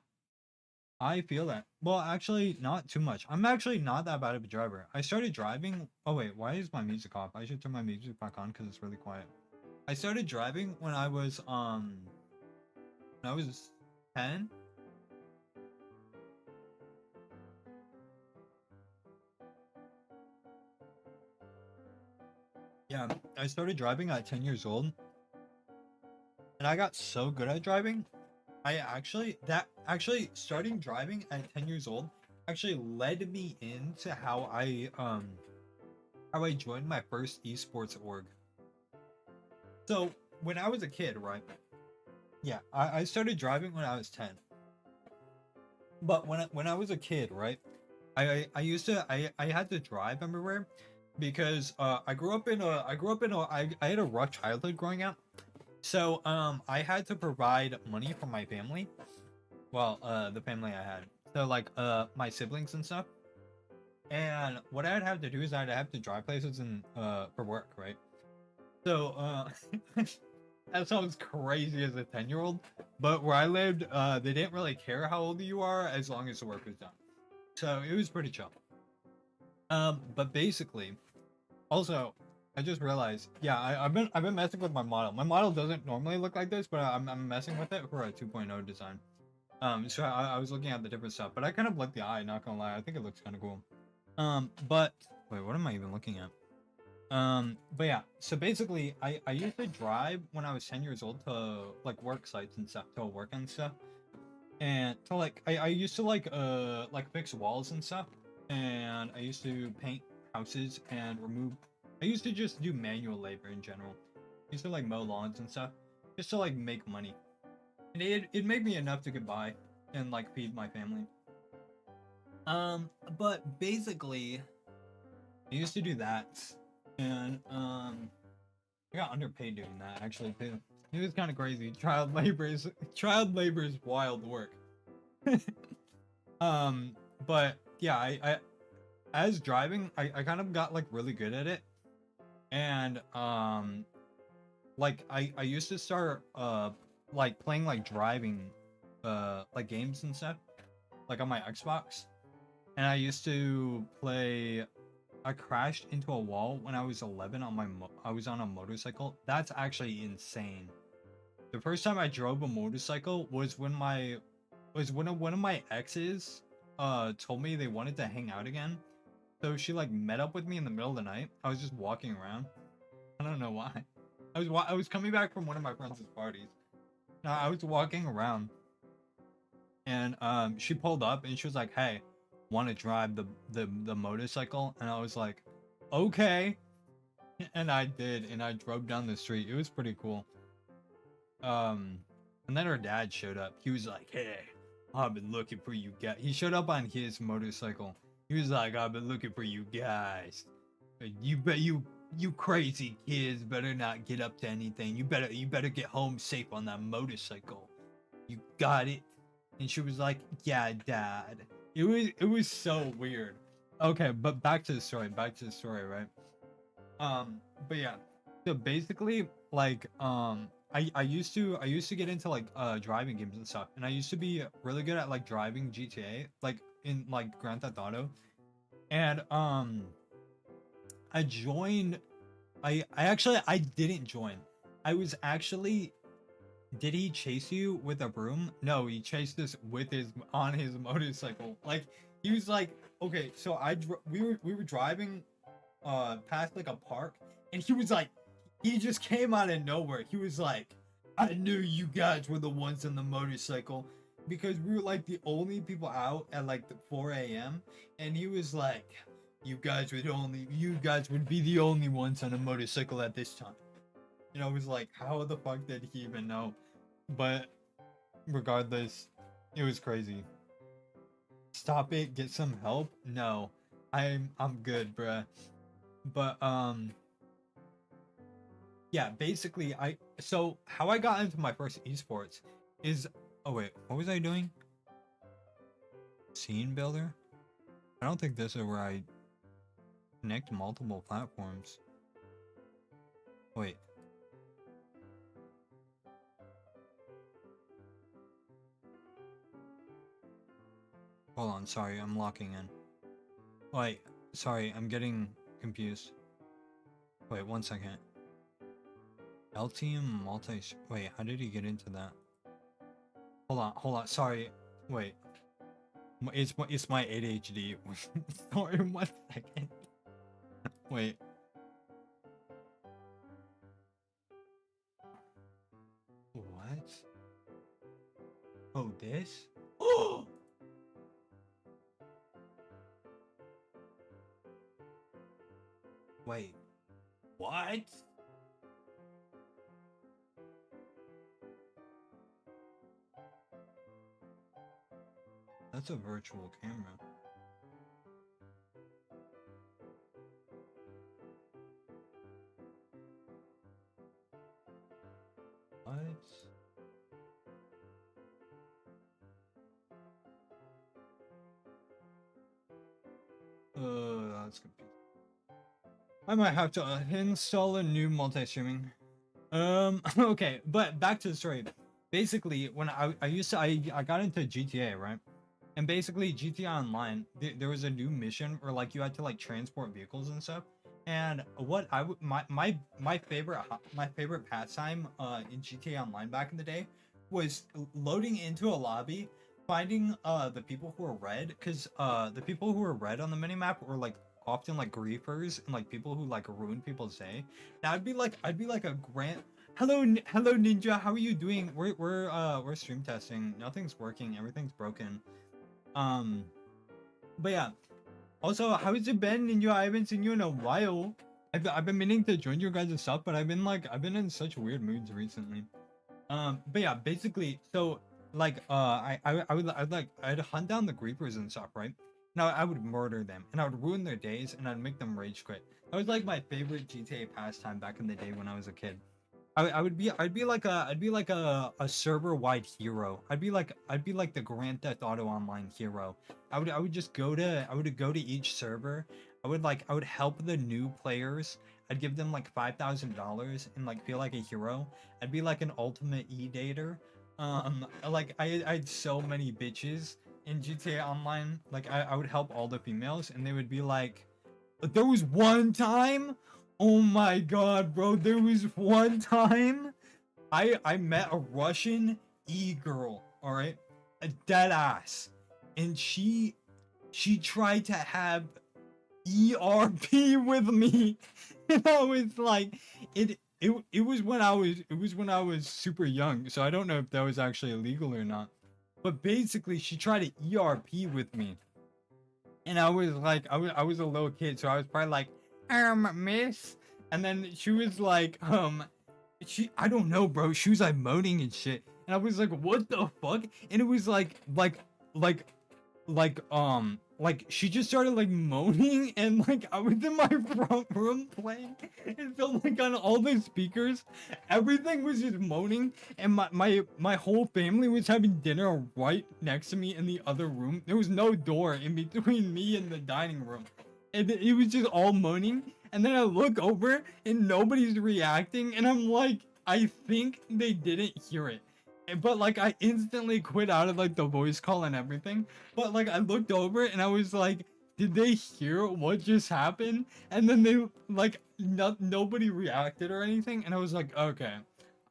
A: I feel that. Well, actually, not too much. I'm actually not that bad of a driver. I started driving. Oh wait, why is my music off? I should turn my music back on because it's really quiet. I started driving when I was 10. Yeah, I started driving at 10 years old. And I got so good at driving. Actually starting driving at 10 years old actually led me into how I joined my first esports org. So when I was a kid, right? Yeah, I started driving when I was 10. But when I was a kid, right? I had to drive everywhere because I had a rough childhood growing up. So I had to provide money for my family. Well, the family I had. So like my siblings and stuff. And what I'd have to do is I'd have to drive places and for work, right? So that sounds crazy as a 10-year-old, but where I lived, they didn't really care how old you are as long as the work was done. So it was pretty chill. But basically, also, I just realized, yeah, I've been messing with my model. My model doesn't normally look like this, but I'm messing with it for a 2.0 design. So I was looking at the different stuff, but I kind of like the eye, not gonna lie. I think it looks kind of cool. But wait, what am I even looking at? But yeah, so basically, I used to drive when I was 10 years old to like work sites and stuff, to work and stuff, and to like I used to like fix walls and stuff, and I used to paint houses and remove. I used to just do manual labor in general. I used to like mow lawns and stuff, just to like make money, and it made me enough to get by and like feed my family. But basically, I used to do that, and I got underpaid doing that actually too. It was kind of crazy. Child labor is wild work. um, but yeah, I as driving, I kind of got like really good at it, and like I used to start like playing like driving like games and stuff like on my Xbox, and I used to play. I crashed into a wall when I was 11 on I was on a motorcycle. That's actually insane. The first time I drove a motorcycle was when one of my exes told me they wanted to hang out again. So she like met up with me in the middle of the night. I was just walking around. I don't know why. I was coming back from one of my friends' parties. No, I was walking around, and she pulled up and she was like, "Hey, want to drive the motorcycle?" And I was like, "Okay." And I did, and I drove down the street. It was pretty cool. And then her dad showed up. He was like, "Hey, I've been looking for you guys." He showed up on his motorcycle. He was like, "I've been looking for you guys. You crazy kids better not get up to anything. You better get home safe on that motorcycle. You got it?" And she was like, "Yeah, dad." It was so weird. Okay, but back to the story. Back to the story, right? But yeah. So basically, like, I used to get into like driving games and stuff, and I used to be really good at like driving GTA, like in like Grand Theft Auto, and I joined. I didn't join. I was actually. Did he chase you with a broom? No, he chased us with his on his motorcycle. Like he was like, okay, so we were driving past like a park, and he was like, he just came out of nowhere. He was like, "I knew you guys were the ones on the motorcycle," because we were like the only people out at like the 4 a.m. And he was like, you guys would be the only ones on a motorcycle at this time." You know, it was like, how the fuck did he even know? But regardless, it was crazy. Stop it, get some help? No. I'm good, bruh. But yeah, basically so how I got into my first esports is, oh wait, what was I doing? Scene builder? I don't think this is where I connect multiple platforms. Wait. Hold on, sorry, I'm locking in. Wait, sorry, I'm getting confused. Wait, 1 second. Altium multi. Wait, how did he get into that? Hold on. Sorry. Wait. It's my ADHD. Sorry, 1 second. Wait. What? Oh, this? Oh! Wait. What? That's a virtual camera. What? That's confusing. I might have to install a new multi-streaming. Okay, but back to the story. Basically, when I got into GTA, right? And basically, GTA Online, there was a new mission where like you had to like transport vehicles and stuff. And what I would my favorite pastime in GTA Online back in the day was loading into a lobby finding the people who are red, because the people who are red on the minimap were like often like griefers and like people who like ruin people's day. Now I'd be like a grant. Hello, hello Ninja, how are you doing? We're stream testing. Nothing's working. Everything's broken. Um, but yeah. Also, how has it been, Ninja? I haven't seen you in a while. I've been meaning to join your guys' stuff, but I've been in such weird moods recently. But yeah, basically, so like I'd hunt down the creepers and stuff, right? Now I would murder them and I would ruin their days and I'd make them rage quit. That was like my favorite GTA pastime back in the day when I was a kid. I'd be like a server wide hero. I'd be like the Grand Theft Auto Online hero. I would just go to each server. I would help the new players. I'd give them like $5,000 and like feel like a hero. I'd be like an ultimate e-dater. I had so many bitches in GTA Online. Like I would help all the females and they would be like, there was one time, oh my god, bro, there was one time I met a Russian e-girl, all right? A dead ass. And she tried to have ERP with me. And I was like, it was when I was super young, so I don't know if that was actually illegal or not. But basically she tried to ERP with me. And I was like, I was a little kid, so I was probably like, miss. And then she was like, I don't know, bro. She was like moaning and shit. And I was like, what the fuck? And it was like, like she just started like moaning and like I was in my front room playing and so like on all the speakers everything was just moaning and my whole family was having dinner right next to me in the other room. There was no door in between me and the dining room and it was just all moaning and then I look over and nobody's reacting and I'm like, I think they didn't hear it. But like I instantly quit out of like the voice call and everything. But like I looked over and I was like, did they hear what just happened? And then they like nobody reacted or anything. And I was like, okay,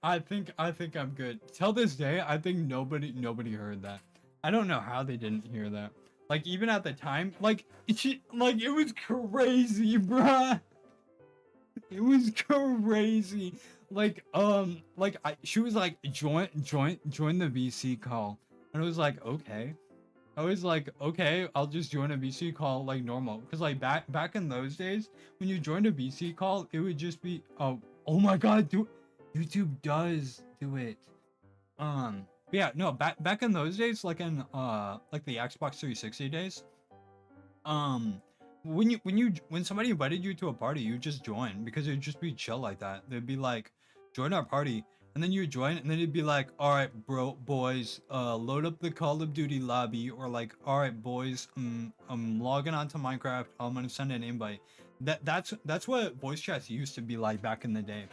A: I think I'm good. Till this day, I think nobody heard that. I don't know how they didn't hear that. Like even at the time, like it was crazy, bruh. It was crazy. She was like, join the VC call. And I was like, okay. I was like, okay, I'll just join a VC call like normal. Cause like back in those days, when you joined a VC call, it would just be, oh my god, YouTube does do it. But yeah, no, back in those days, like in like the Xbox 360 days, um when somebody invited you to a party, you just join because it'd just be chill like that. They'd be like, join our party, and then you join and then it'd be like, all right bro boys, load up the Call of Duty lobby, or like, all right boys, I'm logging onto Minecraft, I'm gonna send an invite. That's what voice chats used to be like back in the day.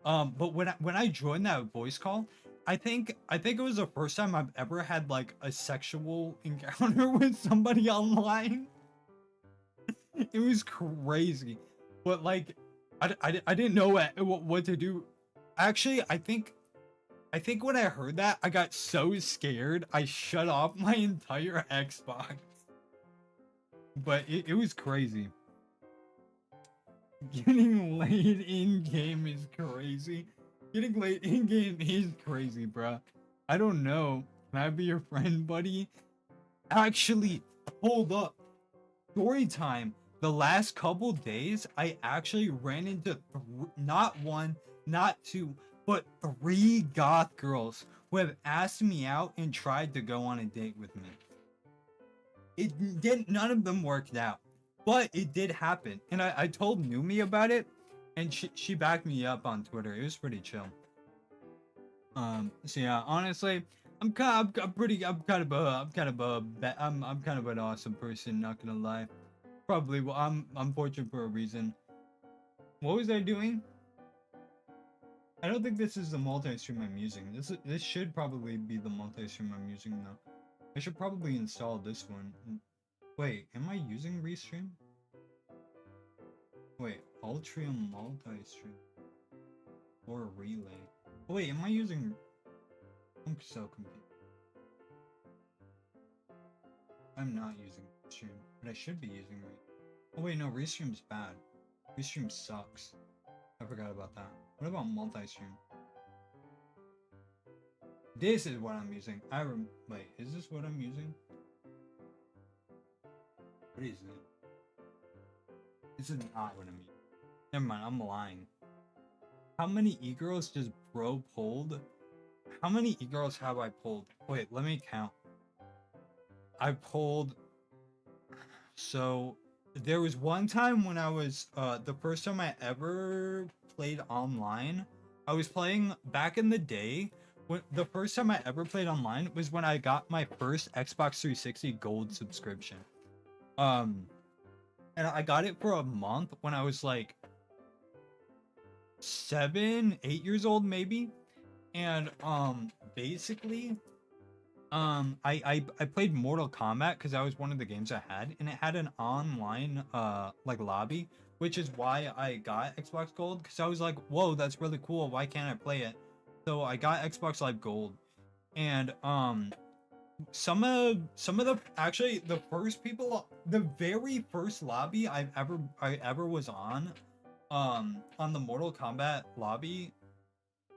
A: But when I joined that voice call, I think it was the first time I've ever had like a sexual encounter with somebody online. It was crazy, but like I didn't know what to do. Actually, I think when I heard that, I got so scared I shut off my entire Xbox. But it was crazy. Getting late in game is crazy. Getting late in game is crazy, bruh. I don't know. Can I be your friend, buddy? Actually, hold up. Story time. The last couple days, I actually ran into not one, not two, but three goth girls who have asked me out and tried to go on a date with me. It didn't. None of them worked out, but it did happen, and I told Numi about it, and she backed me up on Twitter. It was pretty chill. So yeah, honestly, I'm kind of an awesome person. Not gonna lie. Probably. Well, I'm fortunate for a reason. What was I doing? I don't think this is the multi-stream I'm using. This should probably be the multi-stream I'm using though. I should probably install this one. Wait, am I using Restream? Wait, Ultrium multi-stream or Relay? Wait, am I using? I'm so confused. I'm not using Restream, but I should be using Oh wait, no, Restream's bad. Restream sucks. I forgot about that. What about multi-stream? This is what I'm using. Wait, is this what I'm using? What is it? This is not what I'm using. Never mind, I'm lying. How many e-girls does bro pulled? How many e-girls have I pulled? Wait, let me count. I pulled... So, there was one time when I was... the first time I ever played online. I was playing back in the day. The first time I ever played online was when I got my first Xbox 360 Gold subscription. And I got it for a month when I was like 7, 8 years old maybe. And basically I played Mortal Kombat because that was one of the games I had, and it had an online like lobby, which is why I got Xbox Gold, because I was like, whoa, that's really cool, why can't I play it? So I got Xbox Live Gold. And some of the actually the first people, the very first lobby I ever was on the Mortal Kombat lobby,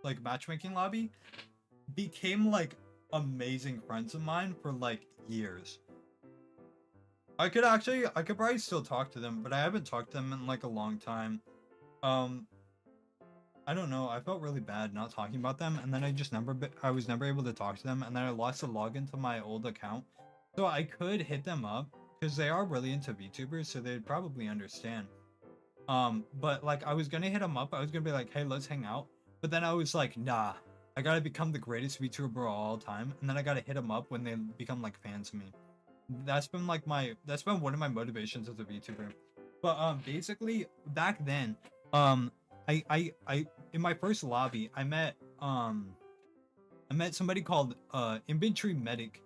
A: like matchmaking lobby, became like amazing friends of mine for like years. I could probably still talk to them, but I haven't talked to them in like a long time. I don't know, I felt really bad not talking about them, and then I was never able to talk to them, and then I lost the login to my old account. So I could hit them up because they are really into VTubers, so they'd probably understand. But like I was gonna hit them up, I was gonna be like, hey, let's hang out. But then I was like, nah, I gotta become the greatest VTuber of all time, and then I gotta hit them up when they become like fans of me. That's been one of my motivations as a VTuber. But basically back then, I in my first lobby, I met somebody called Inventory Medic.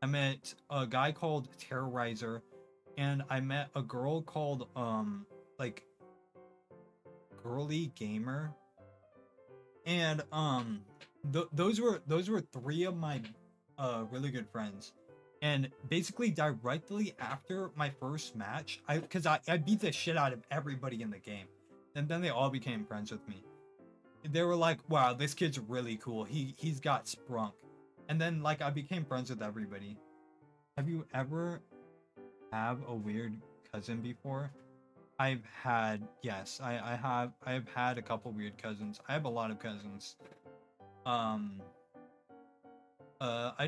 A: I met a guy called Terrorizer, and I met a girl called like Girly Gamer. And those were 3 of my really good friends. And basically directly after my first match, I beat the shit out of everybody in the game, and then they all became friends with me. They were like, wow, this kid's really cool, he's got sprunk. And then like I became friends with everybody. Have you ever have a weird cousin before? Yes, I have had a couple weird cousins. I have a lot of cousins. I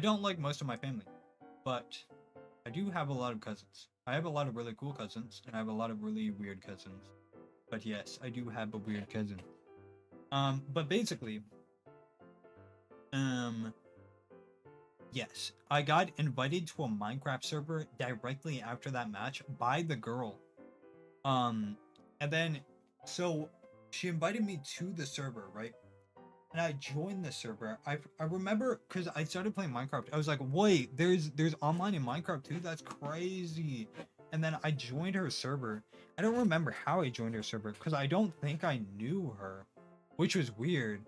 A: don't like most of my family, but I do have a lot of cousins. I have a lot of really cool cousins, and I have a lot of really weird cousins. But yes, I do have a weird cousin. But basically, yes, I got invited to a Minecraft server directly after that match by the girl. And then, so she invited me to the server, right? And I joined the server. I remember because I started playing Minecraft. I was like, wait, there's online in Minecraft too? That's crazy. And then I joined her server. I don't remember how I joined her server because I don't think I knew her, which was weird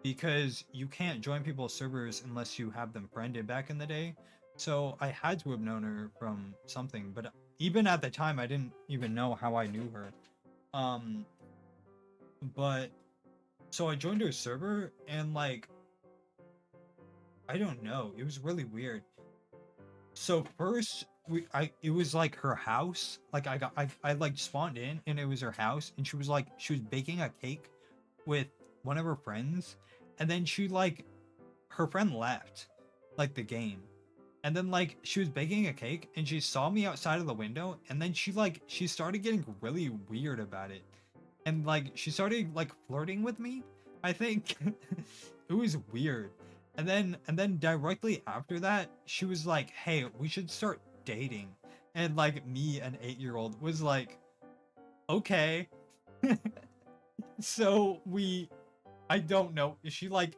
A: because you can't join people's servers unless you have them friended back in the day. So I had to have known her from something, but even at the time, I didn't even know how I knew her. But so I joined her server, and like, I don't know, it was really weird. So first it was like her house. Like I like spawned in and it was her house, and she was baking a cake with one of her friends, and then her friend left like the game. And then like she was baking a cake and she saw me outside of the window, and then she started getting really weird about it. And like she started like flirting with me, I think. It was weird. And then directly after that, she was like, "Hey, we should start dating." And like me, an 8-year-old, was like, "Okay." So I don't know. Is she like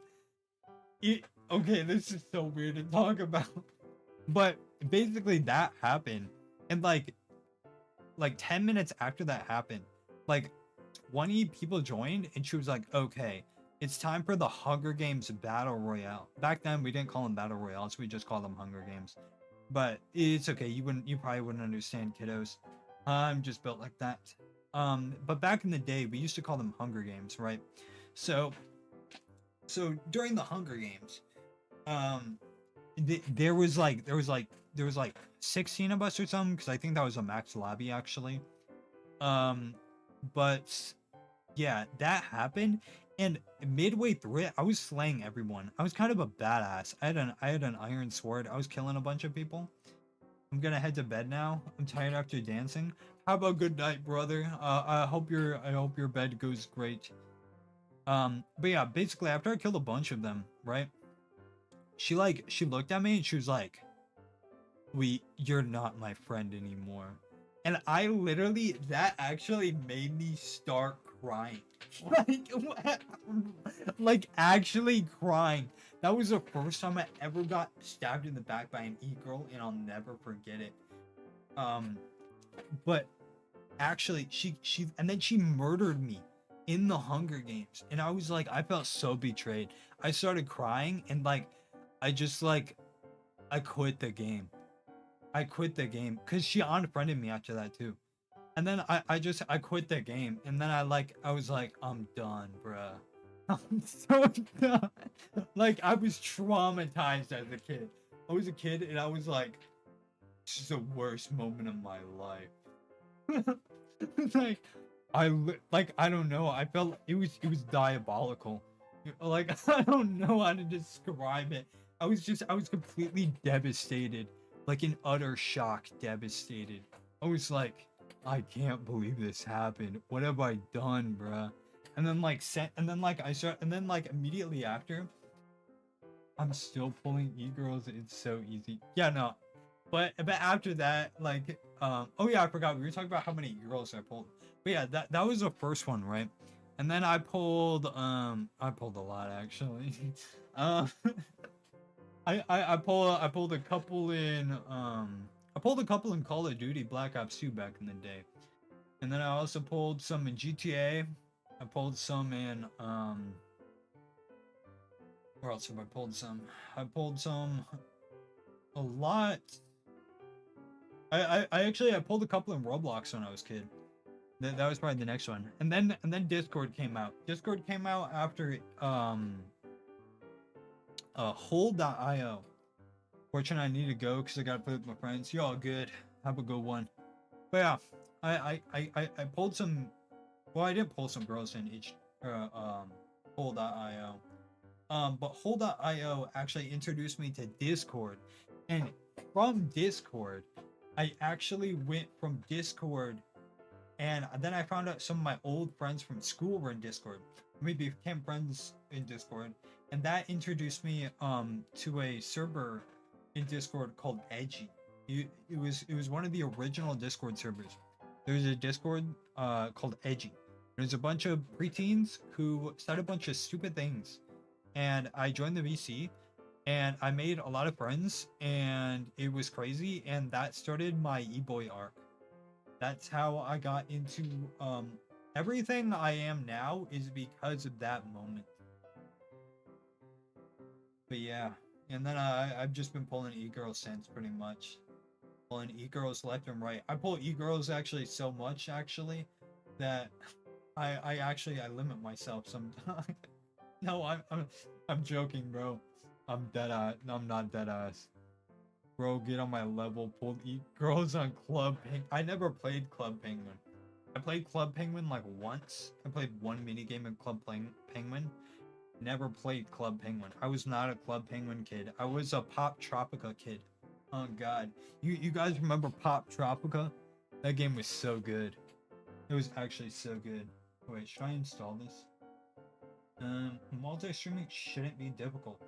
A: okay, this is so weird to talk about. But basically that happened, and like 10 minutes after that happened, like 20 people joined, and she was like, okay, it's time for the Hunger Games Battle Royale. Back then we didn't call them Battle Royales, we just called them Hunger Games. but it's okay. You probably wouldn't understand, kiddos. I'm just built like that. But back in the day, we used to call them Hunger Games, right? So, so during the Hunger Games, um, there was like 16 of us or something, because I think that was a max lobby actually. Um, but yeah, that happened, and midway through it, I was slaying everyone. I was kind of a badass. I had an iron sword. I was killing a bunch of people. I'm gonna head to bed now. I'm tired after dancing. How about good night, brother? I hope your bed goes great. But yeah, basically after I killed a bunch of them, right? She looked at me and she was like, you're not my friend anymore. And I literally, that actually made me start crying. Like, like actually crying. That was the first time I ever got stabbed in the back by an e-girl, and I'll never forget it. Um, but actually, and then she murdered me in the Hunger Games, and I was like, I felt so betrayed. I started crying, and like, I just like, I quit the game. I quit the game because she unfriended me after that too. And then I quit the game, and then I was like, I'm done, bruh. I'm so done. Like, I was traumatized as a kid. I was a kid and I was like, this is the worst moment of my life. Like, like, I don't know. I felt it was diabolical. Like, I don't know how to describe it. I was completely devastated, like in utter shock, devastated. I was like, I can't believe this happened. What have I done, bruh? And then like immediately after, I'm still pulling e-girls. It's so easy. Yeah, no. But after that, like, oh yeah, I forgot. We were talking about how many e-girls I pulled. But yeah, that was the first one, right? And then I pulled a lot actually. uh, I pulled a couple in Call of Duty Black Ops 2 back in the day. And then I also pulled some in GTA. I pulled some in where else have I pulled some? I pulled some a lot. I pulled a couple in Roblox when I was a kid. That was probably the next one. And then Discord came out. Discord came out after Hold.io. Fortunately, I need to go because I gotta play with my friends. Y'all good. Have a good one. But yeah, I pulled some. Well, I did pull some girls in each Hold.io. But Hold.io actually introduced me to Discord, and from Discord, I actually went from Discord, and then I found out some of my old friends from school were in Discord. We became friends in Discord, and that introduced me to a server in Discord called Edgy. It was one of the original Discord servers. There's a Discord called Edgy. There's a bunch of preteens who started a bunch of stupid things, and I joined the VC, and I made a lot of friends, and it was crazy, and that started my e-boy arc. That's how I got into everything I am now is because of that moment. But yeah, and then I've just been pulling e-girls since, pretty much. Pulling e-girls left and right. I pull e-girls actually so much actually that I limit myself sometimes. No, I'm joking, bro. I'm dead ass. No, I'm not dead ass. Bro, get on my level. Pulled e-girls on Club Penguin. I never played Club Penguin. I played Club Penguin like once. I played one minigame in Penguin. Never played Club Penguin. I was not a Club Penguin kid. I was a Pop Tropica kid. Oh god. You guys remember Pop Tropica? That game was so good. It was actually so good. Wait, should I install this? Multi-streaming shouldn't be difficult.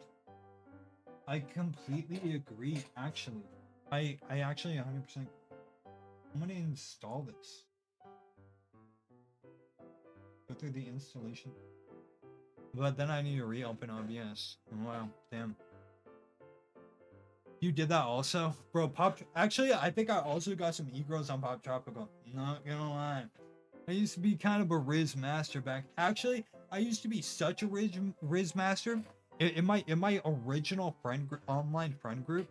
A: I completely agree, actually. I actually 100%. I'm gonna install this. Go through the installation. But then I need to reopen OBS. Wow, damn. You did that also? Bro, Actually, I think I also got some e-girls on Pop Tropical. Not gonna lie. I used to be kind of a Riz master back. Actually, I used to be such a Riz master. In my original online friend group,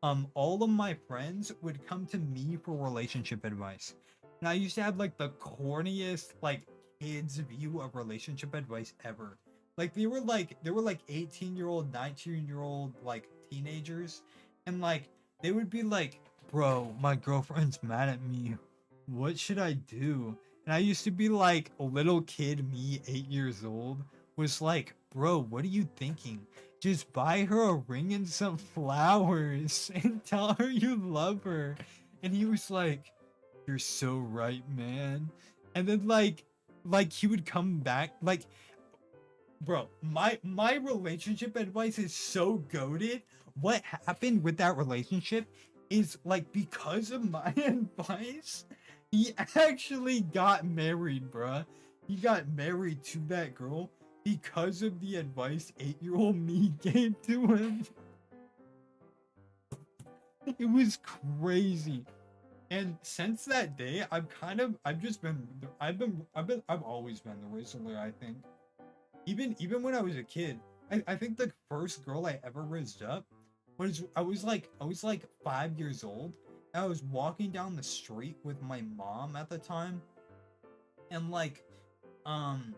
A: all of my friends would come to me for relationship advice. And I used to have like the corniest like kids view of relationship advice ever. Like they were like 18-year-old, 19-year-old like teenagers, and like they would be like, "Bro, my girlfriend's mad at me. What should I do?" And I used to be like a little kid, me, 8 years old, was like, "Bro, what are you thinking? Just buy her a ring and some flowers and tell her you love her." And he was like, "You're so right, man." And then like he would come back like, bro, my relationship advice is so goaded. What happened with that relationship is like because of my advice, he actually got married, bruh. He got married to that girl because of the advice 8-year-old me gave to him. It was crazy. And since that day, I've always been the Rizzler, I think. Even when I was a kid, I think the first girl I ever rizzed up was I was like 5 years old. And I was walking down the street with my mom at the time, and um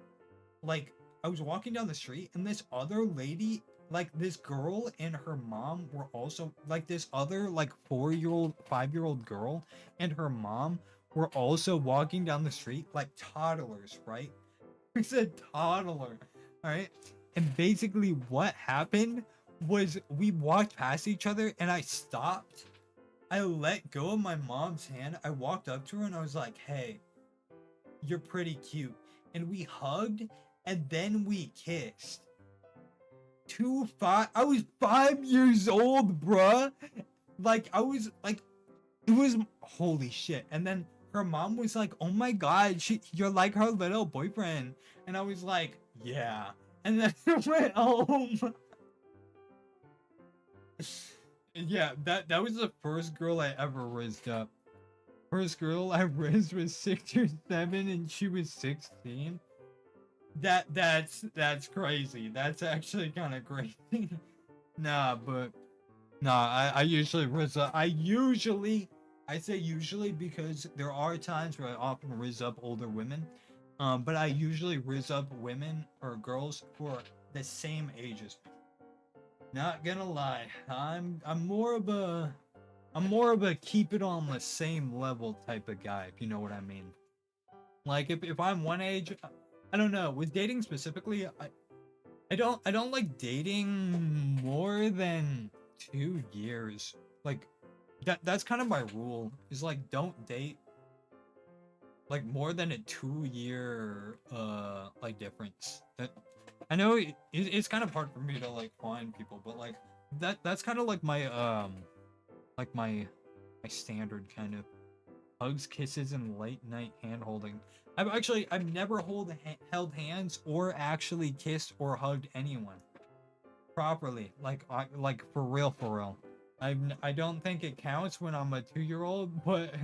A: like I was walking down the street, and this other lady, like this girl and her mom were also like this other like 4-year-old, 5-year-old girl and her mom were also walking down the street like toddlers, right? We said toddler, all right? And basically what happened was we walked past each other and I stopped. I let go of my mom's hand. I walked up to her and I was like, "Hey, you're pretty cute." And we hugged and then we kissed. I was 5 years old, bruh. Like I was like, it was holy shit. And then her mom was like, "Oh my god, you're like her little boyfriend." And I was like, "Yeah." And then I went home. Yeah, that was the first girl I ever rizzed up. First girl I rizzed was 6 or 7, and she was 16. That's crazy. That's actually kind of crazy. Nah, but nah, I usually rizz up. I say usually because there are times where I often rizz up older women. But I usually rizz up women or girls who are the same age as me. Not gonna lie, I'm more of a keep it on the same level type of guy, if you know what I mean. Like if I'm one age, I don't know. With dating specifically, I don't like dating more than 2 years. Like that's kind of my rule. Is like don't date like more than a 2 year like difference. That I know it's kind of hard for me to like find people, but like that's kind of like my standard kind of hugs, kisses, and late night hand holding. I've never held hands or actually kissed or hugged anyone properly, like for real, for real. I don't think it counts when I'm a 2-year old, but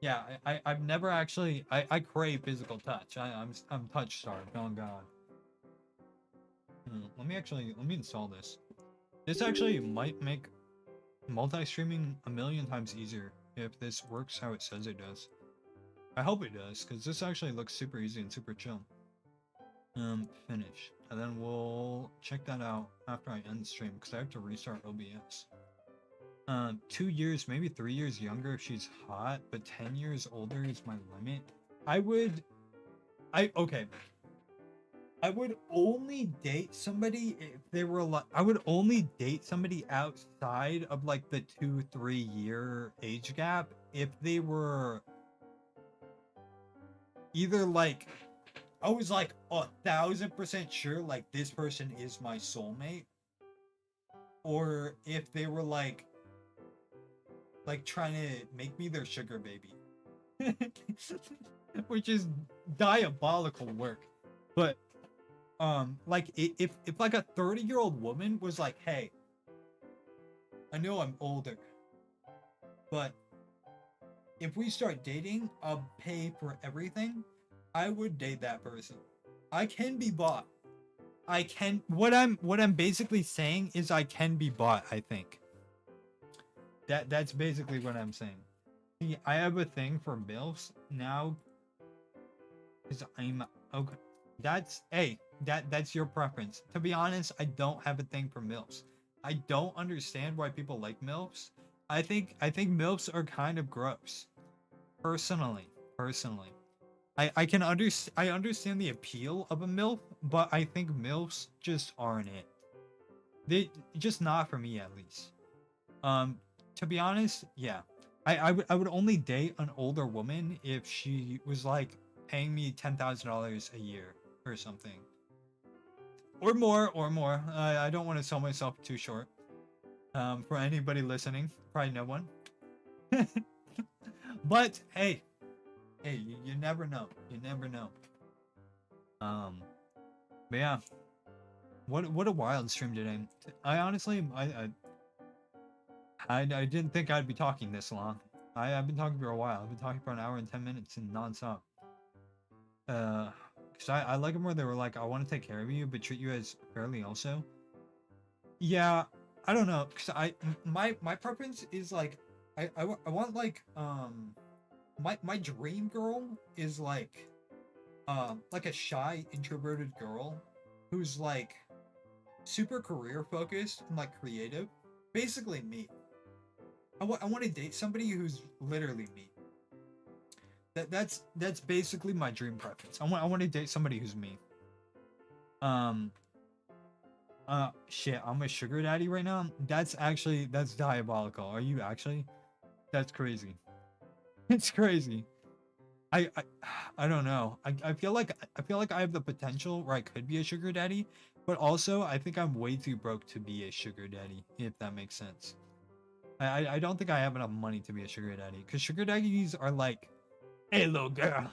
A: yeah, I've never actually I crave physical touch. I'm touch starved. Oh god. Let me install this. This actually might make multi-streaming a million times easier if this works how it says it does. I hope it does, because this actually looks super easy and super chill. Finish. And then we'll check that out after I end the stream, because I have to restart OBS. 2 years, maybe 3 years younger if she's hot, but 10 years older is my limit. Okay. I would only date somebody if they were like, I would only date somebody outside of like the 2-3 year age gap if they were either like, I was like 1,000% sure like this person is my soulmate, or if they were like trying to make me their sugar baby. Which is diabolical work. But like if like a 30-year-old woman was like, "Hey, I know I'm older, but if we start dating, I'll pay for everything," I would date that person. I can be bought. What I'm basically saying is I can be bought, I think. That's basically what I'm saying. See, I have a thing for MILFs now because I'm okay. That's hey, that's your preference. To be honest, I don't have a thing for MILFs. I don't understand why people like MILFs. I think MILFs are kind of gross. Personally. I understand the appeal of a MILF, but I think MILFs just aren't it. They just not for me at least. Um, to be honest, yeah. I would only date an older woman if she was like paying me $10,000 a year or something. Or more. I don't want to sell myself too short. For anybody listening, probably no one. But hey, you never know. You never know. Um, but yeah, what a wild stream today. I honestly, I didn't think I'd be talking this long. I've been talking for a while. I've been talking for an hour and 10 minutes and nonstop. Cause I like them where they were like, I want to take care of you, but treat you as fairly also. Yeah, I don't know. Cause my preference is like, I want my dream girl is like a shy introverted girl who's like super career focused and like creative, basically me. I want to date somebody who's literally me. That's basically my dream preference. I want to date somebody who's me. Um shit, I'm a sugar daddy right now. That's diabolical. Are you actually? That's crazy. It's crazy. I I don't know. I feel like I have the potential where I could be a sugar daddy, but also I think I'm way too broke to be a sugar daddy, if that makes sense. I don't think I have enough money to be a sugar daddy because sugar daddies are like, hey little girl,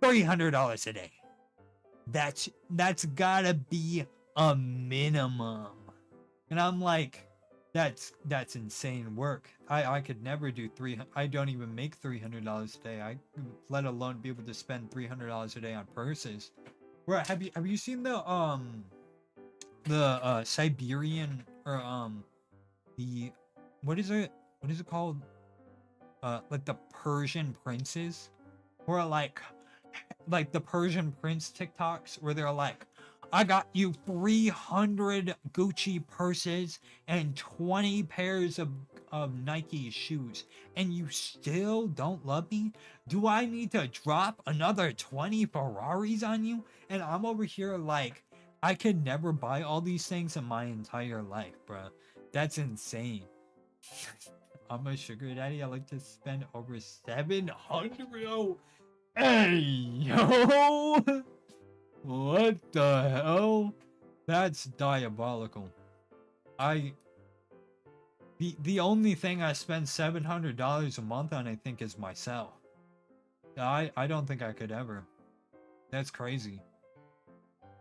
A: $300 a day. That's gotta be a minimum. And I'm like, that's insane work. I could never do I don't even make $300 a day. I let alone be able to spend $300 a day on purses. Bro, have you seen the Siberian or the what is it called? Like the Persian princes? Or like the Persian prince TikToks where they're like, I got you 300 Gucci purses and 20 pairs of Nike shoes, and you still don't love me? Do I need to drop another 20 Ferraris on you? And I'm over here like, I could never buy all these things in my entire life, bruh. That's insane. I'm a sugar daddy. I like to spend over 700. Oh, hey, yo! What the hell? That's diabolical. I the only thing I spend $700 a month on, I think, is myself. I don't think I could ever. That's crazy.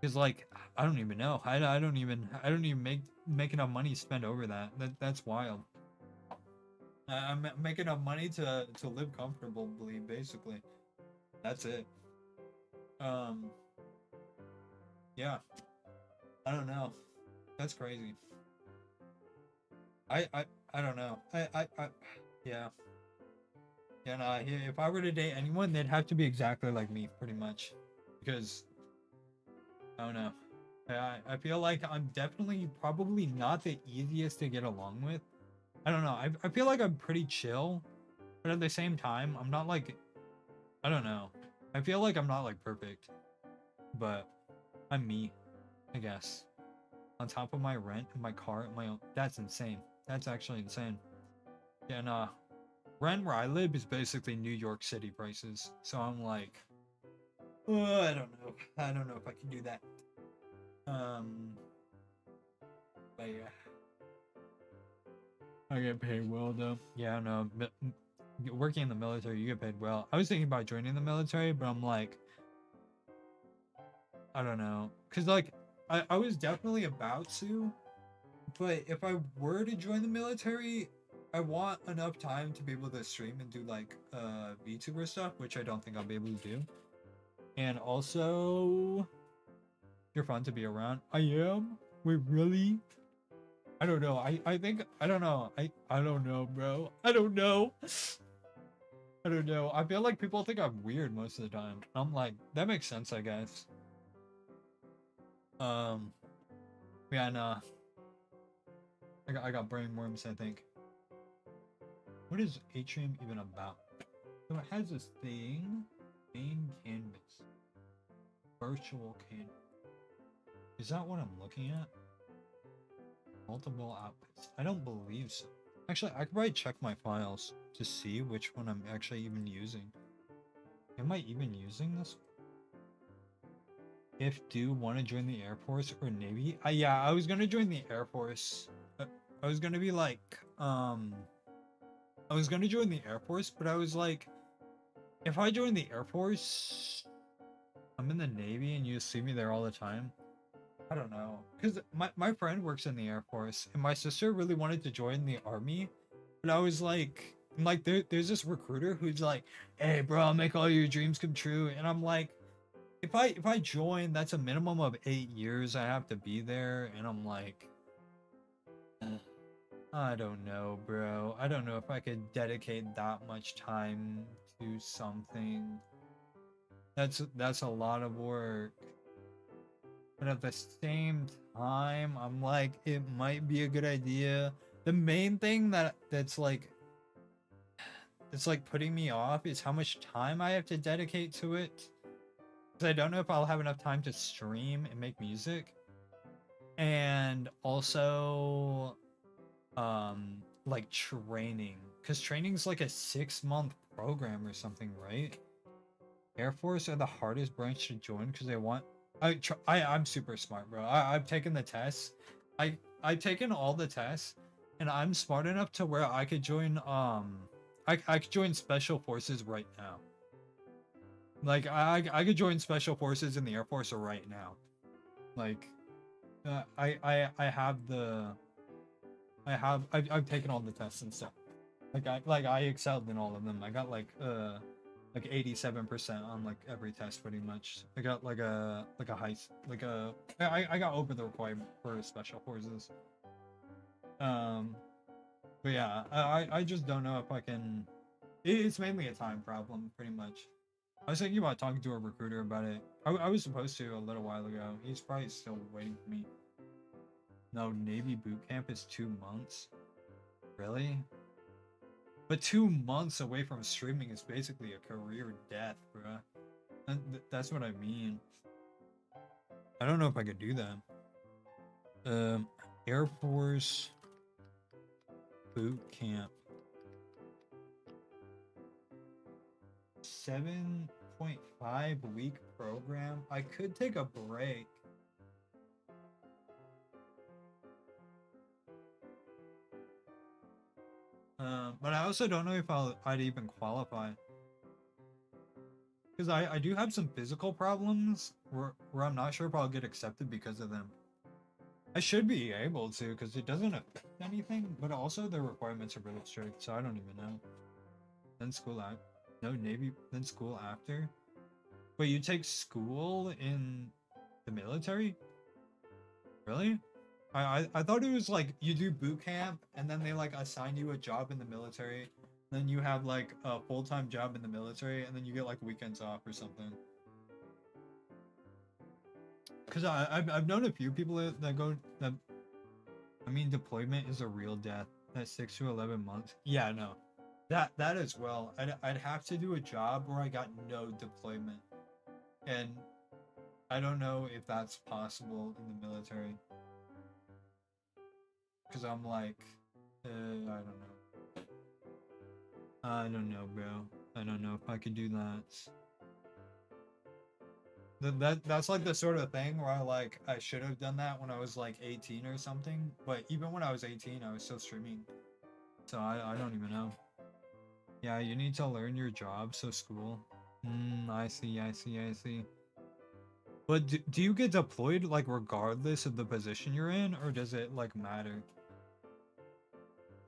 A: Cause like I don't even know. I don't even make enough money to spend over that. That's wild. I'm making enough money to live comfortably, basically. That's it. Um, yeah. I don't know. That's crazy. I don't know. Yeah. Yeah, no, if I were to date anyone, they'd have to be exactly like me, pretty much. Because I don't know. I feel like I'm definitely probably not the easiest to get along with. I don't know. I feel like I'm pretty chill, but at the same time, I'm not like, I don't know. I feel like I'm not like perfect, but I'm me, I guess. On top of my rent, my car, my own. That's insane. That's actually insane. Yeah, nah. Rent where I live is basically New York City prices. So I'm like, I don't know. I don't know if I can do that. But yeah. I get paid well though. Yeah, no. Working in the military, you get paid well. I was thinking about joining the military, but I'm like, I don't know. Cause like, I was definitely about to, but if I were to join the military, I want enough time to be able to stream and do like VTuber stuff, which I don't think I'll be able to do. And also, you're fun to be around. I am. Wait, really? I don't know. I think I don't know. I don't know, bro. I don't know. I don't know. I feel like people think I'm weird most of the time. I'm like, that makes sense, I guess. Um, yeah, nah. I got brain worms, I think. What is Atrium even about? So it has this thing, main canvas, virtual canvas. Is that what I'm looking at? Multiple outputs. I don't believe so. Actually, I could probably check my files to see which one I'm actually even using. Am I even using this? If do want to join the Air Force or Navy? Yeah, I was gonna join the Air Force. I was gonna be like, I was gonna join the Air Force, but I was like, if I join the Air Force, I'm in the Navy and you see me there all the time. I don't know, because my friend works in the Air Force, and my sister really wanted to join the Army, but I was like, there's this recruiter who's like, hey, bro, I'll make all your dreams come true, and I'm like, if I join, that's a minimum of 8 years I have to be there, and I'm like, I don't know, bro. I don't know if I could dedicate that much time to something. That's a lot of work. But at the same time, I'm like, it might be a good idea. The main thing that's like it's like putting me off is how much time I have to dedicate to it. Because I don't know if I'll have enough time to stream and make music. And also like training. Because training's like a 6-month program or something, right? Air Force are the hardest branch to join because they want I'm super smart, bro. I've taken the tests. I've taken all the tests, and I'm smart enough to where I could join I could join special forces right now. Like I could join special forces in the Air Force right now. Like I have the I've taken all the tests and stuff. Like I excelled in all of them. I got like 87% on like every test pretty much. I got like a high I got over the requirement for special forces. But yeah, I just don't know if I can. It's mainly a time problem, pretty much. I was thinking about talking to a recruiter about it. I was supposed to a little while ago. He's probably still waiting for me. No, Navy boot camp is 2 months. Really? But 2 months away from streaming is basically a career death, bruh. And that's what I mean. I don't know if I could do that. Air Force boot camp. 7.5 week program. I could take a break. But I also don't know if I'd even qualify. Because I do have some physical problems where I'm not sure if I'll get accepted because of them. I should be able to because it doesn't affect anything, but also the requirements are really strict, so I don't even know. Then school out. No Navy, then school after. But you take school in the military? Really? I thought it was like you do boot camp and then they like assign you a job in the military. Then you have like a full-time job in the military and then you get like weekends off or something. Because I've known a few people that go that. I mean, deployment is a real death. That's 6 to 11 months. Yeah, no, that as well. I'd have to do a job where I got no deployment, and I don't know if that's possible in the military. Because I'm like, I don't know. I don't know, bro. I don't know if I could do that. That's like the sort of thing where I should have done that when I was like 18 or something. But even when I was 18, I was still streaming. So I don't even know. Yeah, you need to learn your job, so school. I see, I see, I see. But do you get deployed like regardless of the position you're in, or does it like matter?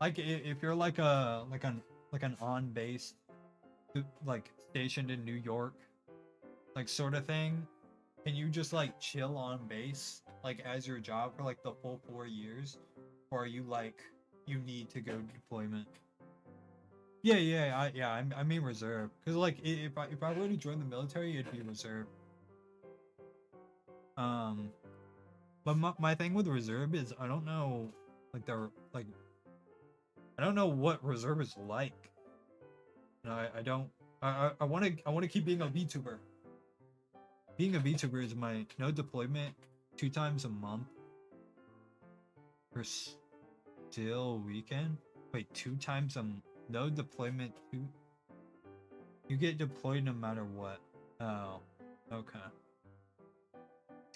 A: Like if you're like an on base like stationed in New York, like sort of thing, can you just like chill on base like as your job for like the full 4 years? or are you like you need to go to deployment? I mean reserve, because like if I were to join the military, it'd be reserve. Um, but my thing with reserve is I don't know, like they're like I don't know what reserve is like. No, I don't. I want to keep being a VTuber. Being a VTuber is my no deployment 2 times a month for still weekend. Wait, 2 times no deployment two. You get deployed no matter what. Oh, okay.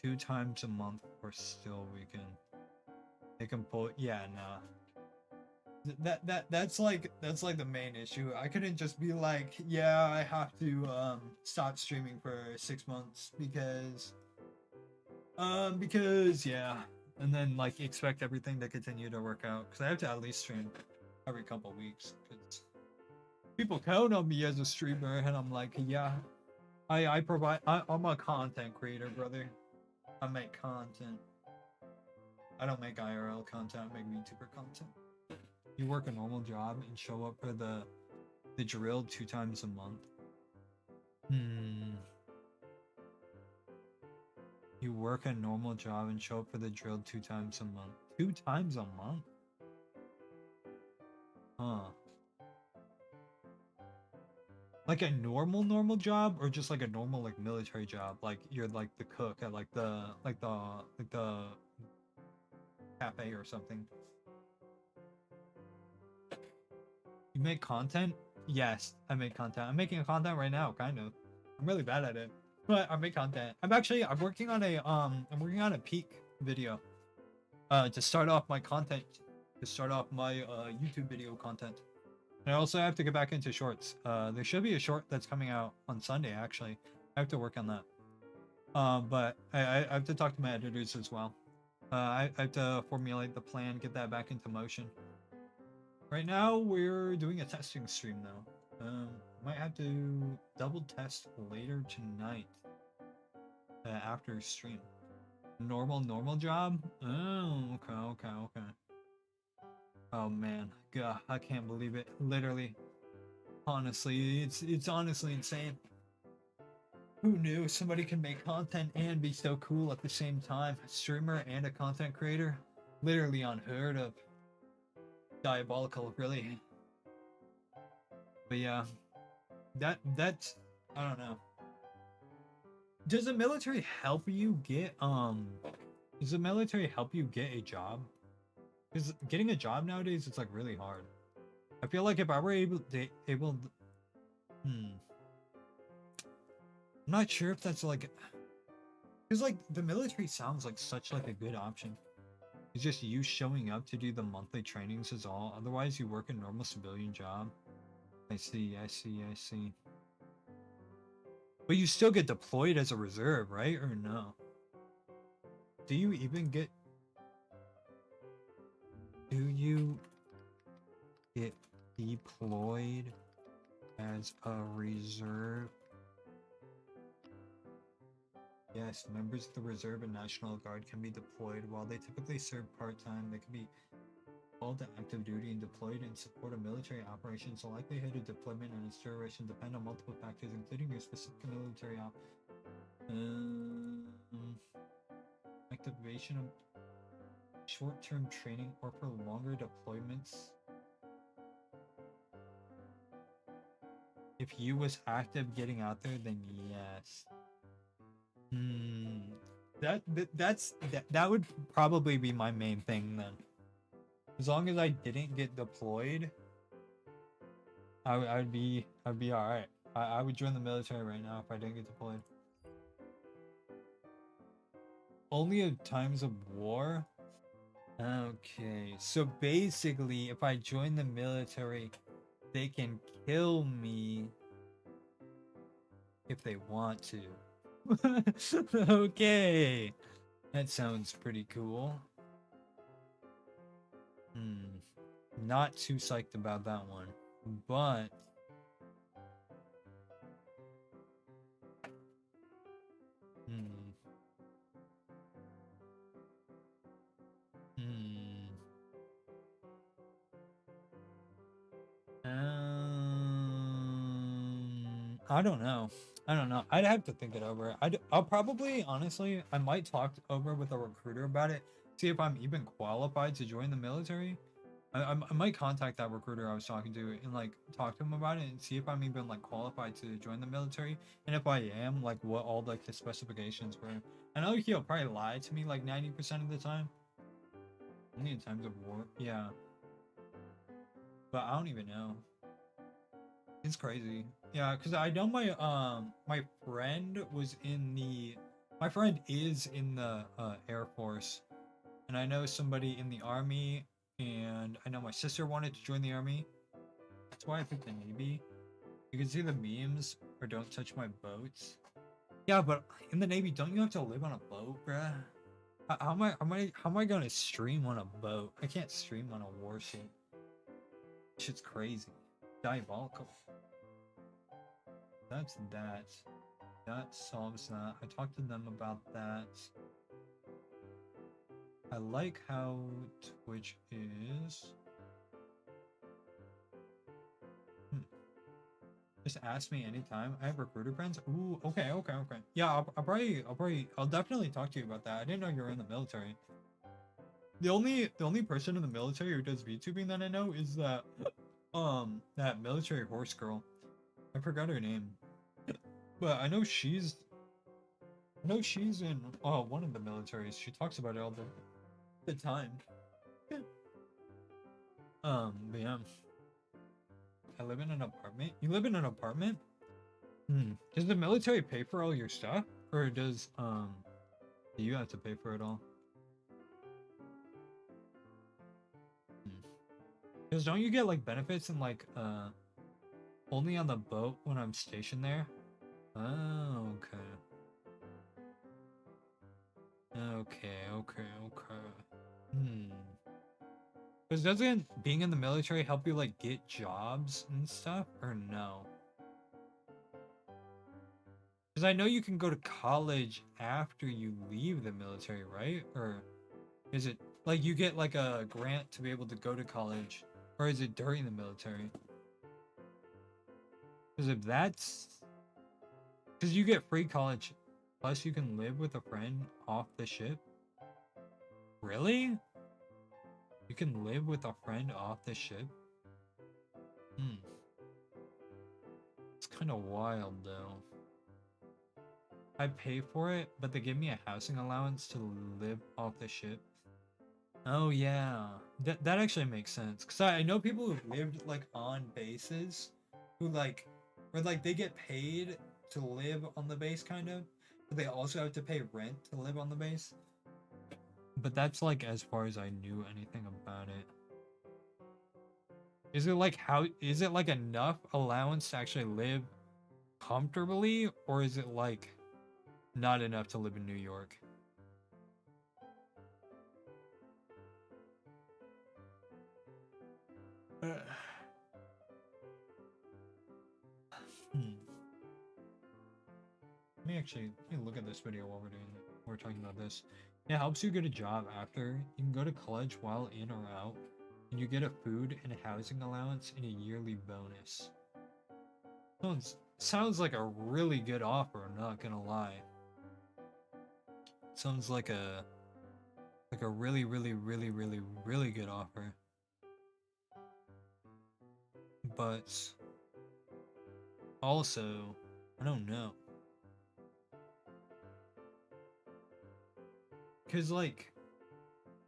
A: 2 times a month for still weekend. They can pull. Yeah, nah. That's like the main issue. I couldn't just be like, yeah, I have to stop streaming for 6 months because yeah, and then like expect everything to continue to work out because I have to at least stream every couple weeks because people count on me as a streamer and I'm like, yeah, I provide. I'm a content creator, brother. I make content. I don't make IRL content. I make VTuber content. You work a normal job and show up for the drill 2 times a month. You work a normal job and show up for the drill 2 times a month. 2 times a month? Huh. Like a normal job, or just like a normal like military job? Like you're like the cook at like the cafe or something. You make content? Yes, I make content. I'm making content right now, kind of. I'm really bad at it, but I make content. I'm working on a peak video. To start off my content, to start off my YouTube video content. And I also have to get back into shorts. There should be a short that's coming out on Sunday. Actually, I have to work on that. But I have to talk to my editors as well. I have to formulate the plan, get that back into motion. Right now, we're doing a testing stream though. Might have to double test later tonight after stream. Normal job? Oh, okay. Oh man, God, I can't believe it. Literally, honestly, it's honestly insane. Who knew somebody can make content and be so cool at the same time? A streamer and a content creator? Literally unheard of. Diabolical, really. But yeah, that's I don't know. Does the military help you get Does the military help you get a job? Because getting a job nowadays it's like really hard. I feel like if I were I'm not sure if that's like, because like the military sounds like such like a good option. It's just you showing up to do the monthly trainings is all. Otherwise, you work a normal civilian job. I see. But you still get deployed as a reserve, right? Or no? Do you even get... Do you get deployed as a reserve? Yes, members of the Reserve and National Guard can be deployed. While they typically serve part-time, they can be called to active duty and deployed in support of military operations. The likelihood of deployment and its duration depend on multiple factors, including your specific military activation of short-term training or for longer deployments. If you was active getting out there, then yes. That would probably be my main thing then. As long as I didn't get deployed, I'd be alright. I would join the military right now if I didn't get deployed. Only at times of war? Okay, so basically, if I join the military, they can kill me if they want to. Okay, that sounds pretty cool. Not too psyched about that one, but I don't know. I don't know. I'd have to think it over. I'll probably, honestly, I might talk over with a recruiter about it, see if I'm even qualified to join the military. I might contact that recruiter I was talking to and like talk to him about it and see if I'm even like qualified to join the military, and if I am, like what all like the specifications were. I know he'll probably lie to me like 90% of the time. Only in times of war, yeah. But I don't even know. It's crazy. Yeah, because I know my friend was in the my friend is in the Air Force, and I know somebody in the Army, and I know my sister wanted to join the Army. That's why I picked the Navy. You can see the memes for "Don't touch my boats." Yeah, but in the Navy, don't you have to live on a boat, bruh? How am I gonna stream on a boat? I can't stream on a warship. Shit's crazy, diabolical. That's that. That solves that. I talked to them about that. I like how Twitch is. Just ask me anytime. I have recruiter friends. Ooh, okay. Yeah, I'll definitely talk to you about that. I didn't know you were in the military. The only person in the military who does VTubing that I know is that military horse girl. I forgot her name, but I know she's in one of the militaries. She talks about it all the time. But yeah. I live in an apartment. You live in an apartment? Does the military pay for all your stuff? Or do you have to pay for it all? Because don't you get like benefits and like only on the boat when I'm stationed there? Oh, okay. Okay. Because doesn't being in the military help you like get jobs and stuff, or no? Because I know you can go to college after you leave the military, right? Or is it like you get like a grant to be able to go to college, or is it during the military? Because if that's because you get free college, plus you can live with a friend off the ship. Really? You can live with a friend off the ship? It's kind of wild though. I pay for it, but they give me a housing allowance to live off the ship. Oh yeah, that actually makes sense. Cause I know people who've lived like on bases, who like, where like they get paid to live on the base kind of, but they also have to pay rent to live on the base. But that's like as far as I knew anything about it. Is it like enough allowance to actually live comfortably, or is it like not enough to live in New York? Let me look at this video while we're talking about this. It helps you get a job after. You can go to college while in or out, and you get a food and housing allowance and a yearly bonus. Sounds like a really good offer, I'm not gonna lie. Sounds like a really good offer. But also, I don't know. Cause like,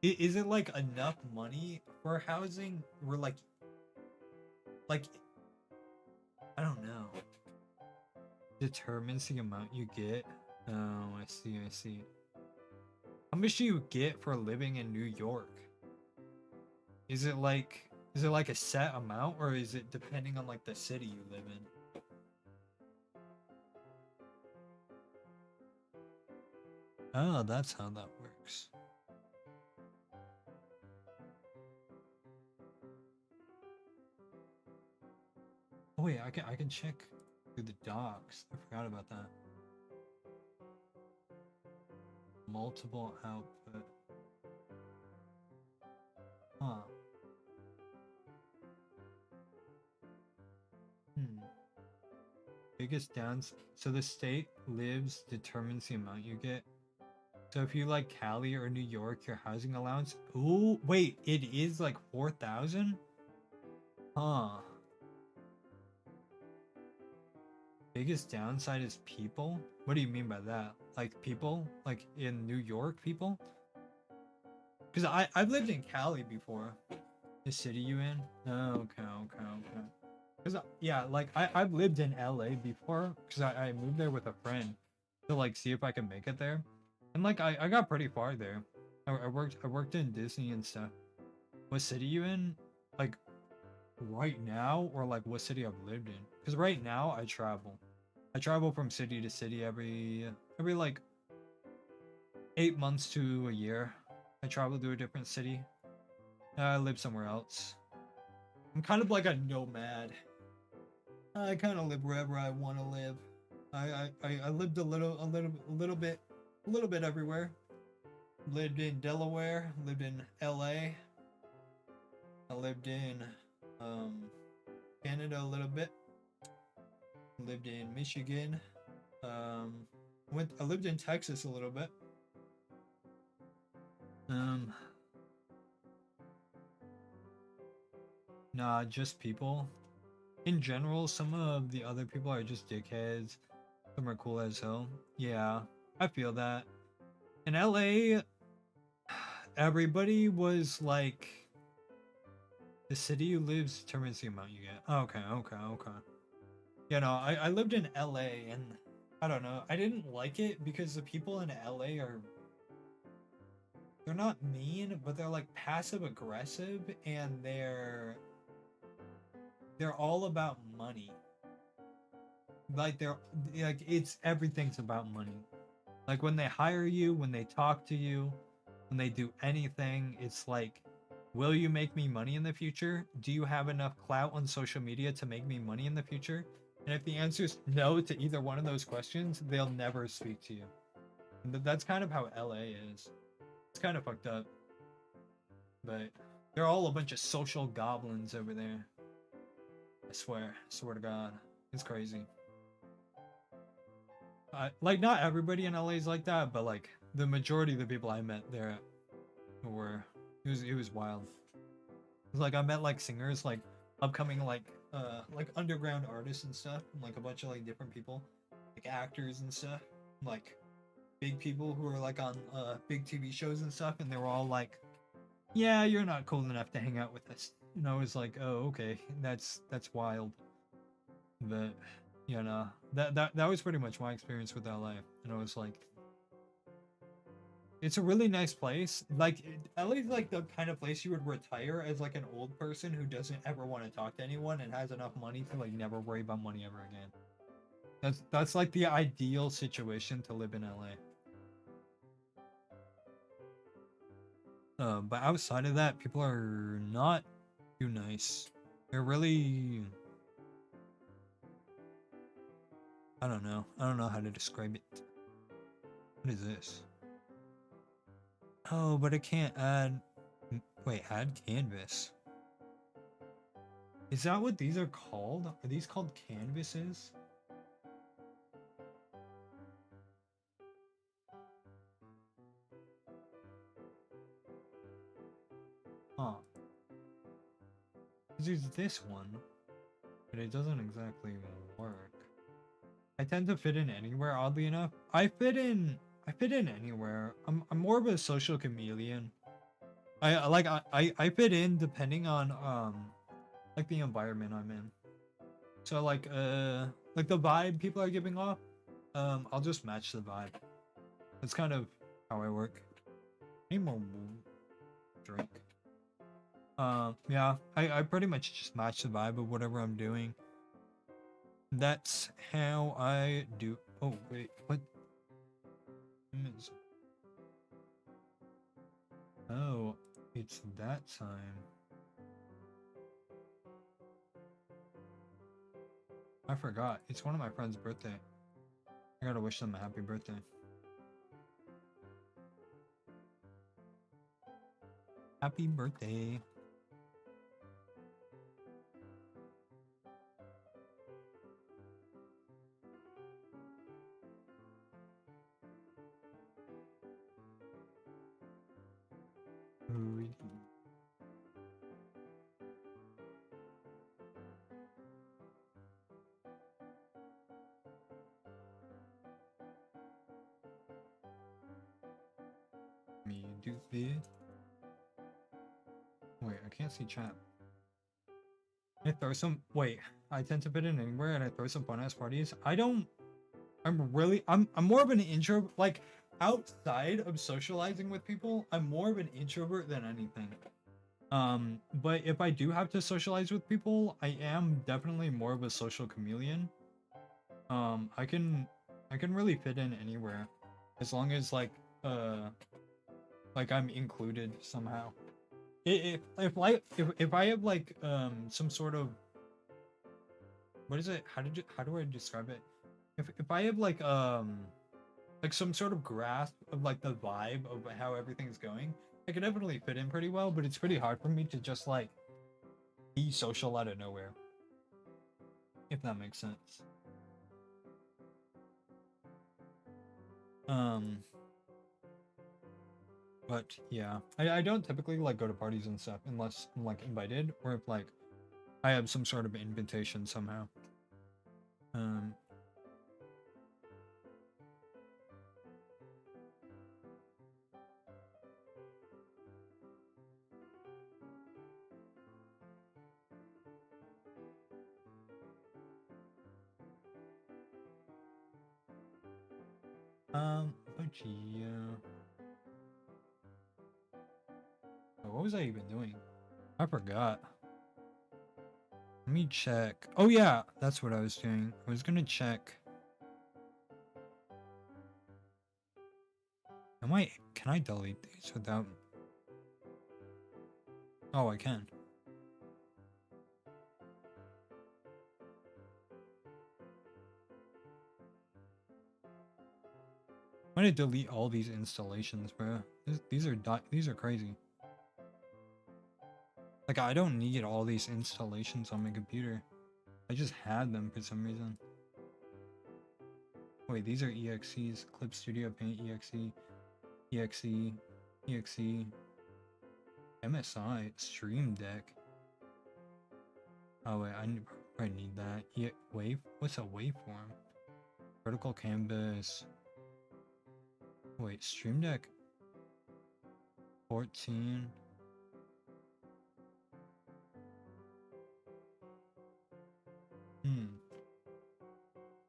A: is it like enough money for housing? We're like, I don't know. Determines the amount you get. Oh, I see. How much do you get for living in New York? Is it like a set amount, or is it depending on like the city you live in? Oh, that's how that works. Oh wait, I can check through the docs. I forgot about that. Multiple output. Huh. Biggest downs. So the state lives determines the amount you get. So if you like Cali or New York, your housing allowance. Ooh, wait, it is like 4,000? Huh. Biggest downside is people? What do you mean by that? Like people? Like in New York people? Because I've lived in Cali before. The city you in? Oh, okay. Because, yeah, like, I've lived in LA before. Because I moved there with a friend. To, like, see if I could make it there. And, like, I got pretty far there. I worked in Disney and stuff. What city you in? Like, right now? Or, like, what city I've lived in? Because right now, I travel. I travel from city to city every like 8 months to a year. I travel to a different city. I live somewhere else. I'm kind of like a nomad. I kind of live wherever I want to live. I lived a little bit everywhere. Lived in Delaware. Lived in L.A. I lived in Canada a little bit. Lived in Michigan. I lived in Texas a little bit. Nah, just people. In general, some of the other people are just dickheads. Some are cool as hell. Yeah, I feel that. In LA, everybody was like, the city you live determines the amount you get. Okay. You know, I lived in LA and I don't know. I didn't like it because the people in LA they're not mean, but they're like passive aggressive and they're all about money. Like they're like it's everything's about money. Like when they hire you, when they talk to you, when they do anything, it's like, will you make me money in the future? Do you have enough clout on social media to make me money in the future? And if the answer is no to either one of those questions, they'll never speak to you. And that's kind of how LA is. It's kind of fucked up. But they're all a bunch of social goblins over there. I swear to God. It's crazy. Like not everybody in LA is like that, but like the majority of the people I met there were it was wild. It was like I met like singers, like upcoming like underground artists and stuff, and like a bunch of like different people, like actors and stuff, like big people who are like on big TV shows and stuff, and they were all like, "Yeah, you're not cool enough to hang out with us." And I was like, "Oh, okay, that's wild." But you know, that was pretty much my experience with LA, and I was like, it's a really nice place. Like LA is like the kind of place you would retire as like an old person who doesn't ever want to talk to anyone and has enough money to like never worry about money ever again. That's like the ideal situation to live in LA. But outside of that, people are not too nice. They're really, I don't know. I don't know how to describe it. What is this? Oh, but I can't add. Wait, add canvas. Is that what these are called? Are these called canvases? Huh. There's this one, but it doesn't exactly work. I tend to fit in anywhere, oddly enough. I fit in anywhere. I'm more of a social chameleon. I fit in depending on like the environment I'm in. So like the vibe people are giving off, I'll just match the vibe. That's kind of how I work. Need more drink. Yeah, I pretty much just match the vibe of whatever I'm doing. That's how I do. Oh wait, what? Oh, it's that time. I forgot. It's one of my friend's birthday. I gotta wish them a happy birthday. Happy birthday. Me do this. Wait, I can't see chat. I throw some. Wait, I tend to fit in anywhere, and I throw some fun ass parties. I don't. I'm more of an intro. Like outside of socializing with people, I'm more of an introvert than anything. But if I do have to socialize with people, I am definitely more of a social chameleon. I can really fit in anywhere, as long as like I'm included somehow. If I have like some sort of, what is it? How do I describe it? If I have like some sort of grasp of like the vibe of how everything's going, I can definitely fit in pretty well, but it's pretty hard for me to just like be social out of nowhere. If that makes sense. But yeah, I don't typically like go to parties and stuff unless I'm like invited, or if like I have some sort of invitation somehow. But yeah. Oh, what was I even doing? I forgot. Let me check. Oh yeah, that's what I was doing. I was gonna check. Can I delete these without? Oh, I can. I'm gonna delete all these installations, bro. These are crazy. Like, I don't need all these installations on my computer. I just had them for some reason. Wait, these are EXEs. Clip Studio Paint EXE. EXE. EXE. MSI. Stream Deck. Oh wait, I need that. Wave? What's a waveform? Vertical canvas. Wait, Stream Deck 14.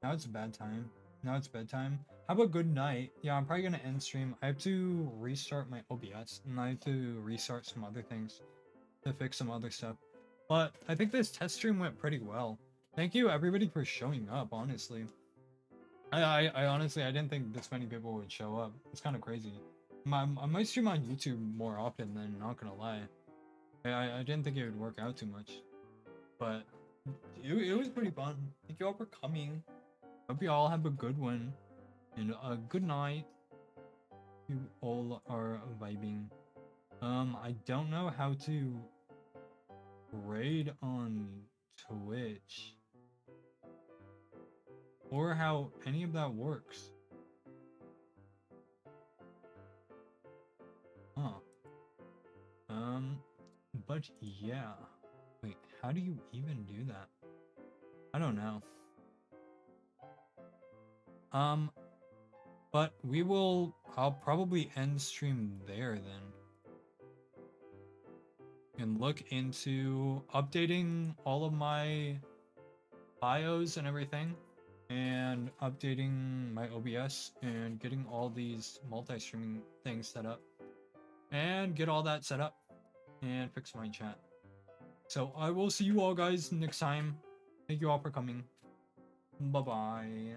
A: Now it's a bad time. Now it's bedtime. Have a good night. Yeah, I'm probably gonna end stream. I have to restart my OBS and I have to restart some other things to fix some other stuff. But I think this test stream went pretty well. Thank you everybody for showing up, honestly. I honestly, I didn't think this many people would show up. It's kind of crazy. I might stream on YouTube more often than, not gonna lie. I didn't think it would work out too much. But it was pretty fun. Thank you all for coming. Hope you all have a good one. And a good night. You all are vibing. I don't know how to raid on Twitch. Or how any of that works. Huh. But yeah. Wait, how do you even do that? I don't know. But I'll probably end stream there then. And look into updating all of my bios and everything. And updating my OBS and getting all these multi-streaming things set up. And get all that set up. And fix my chat. So I will see you all guys next time. Thank you all for coming. Bye-bye.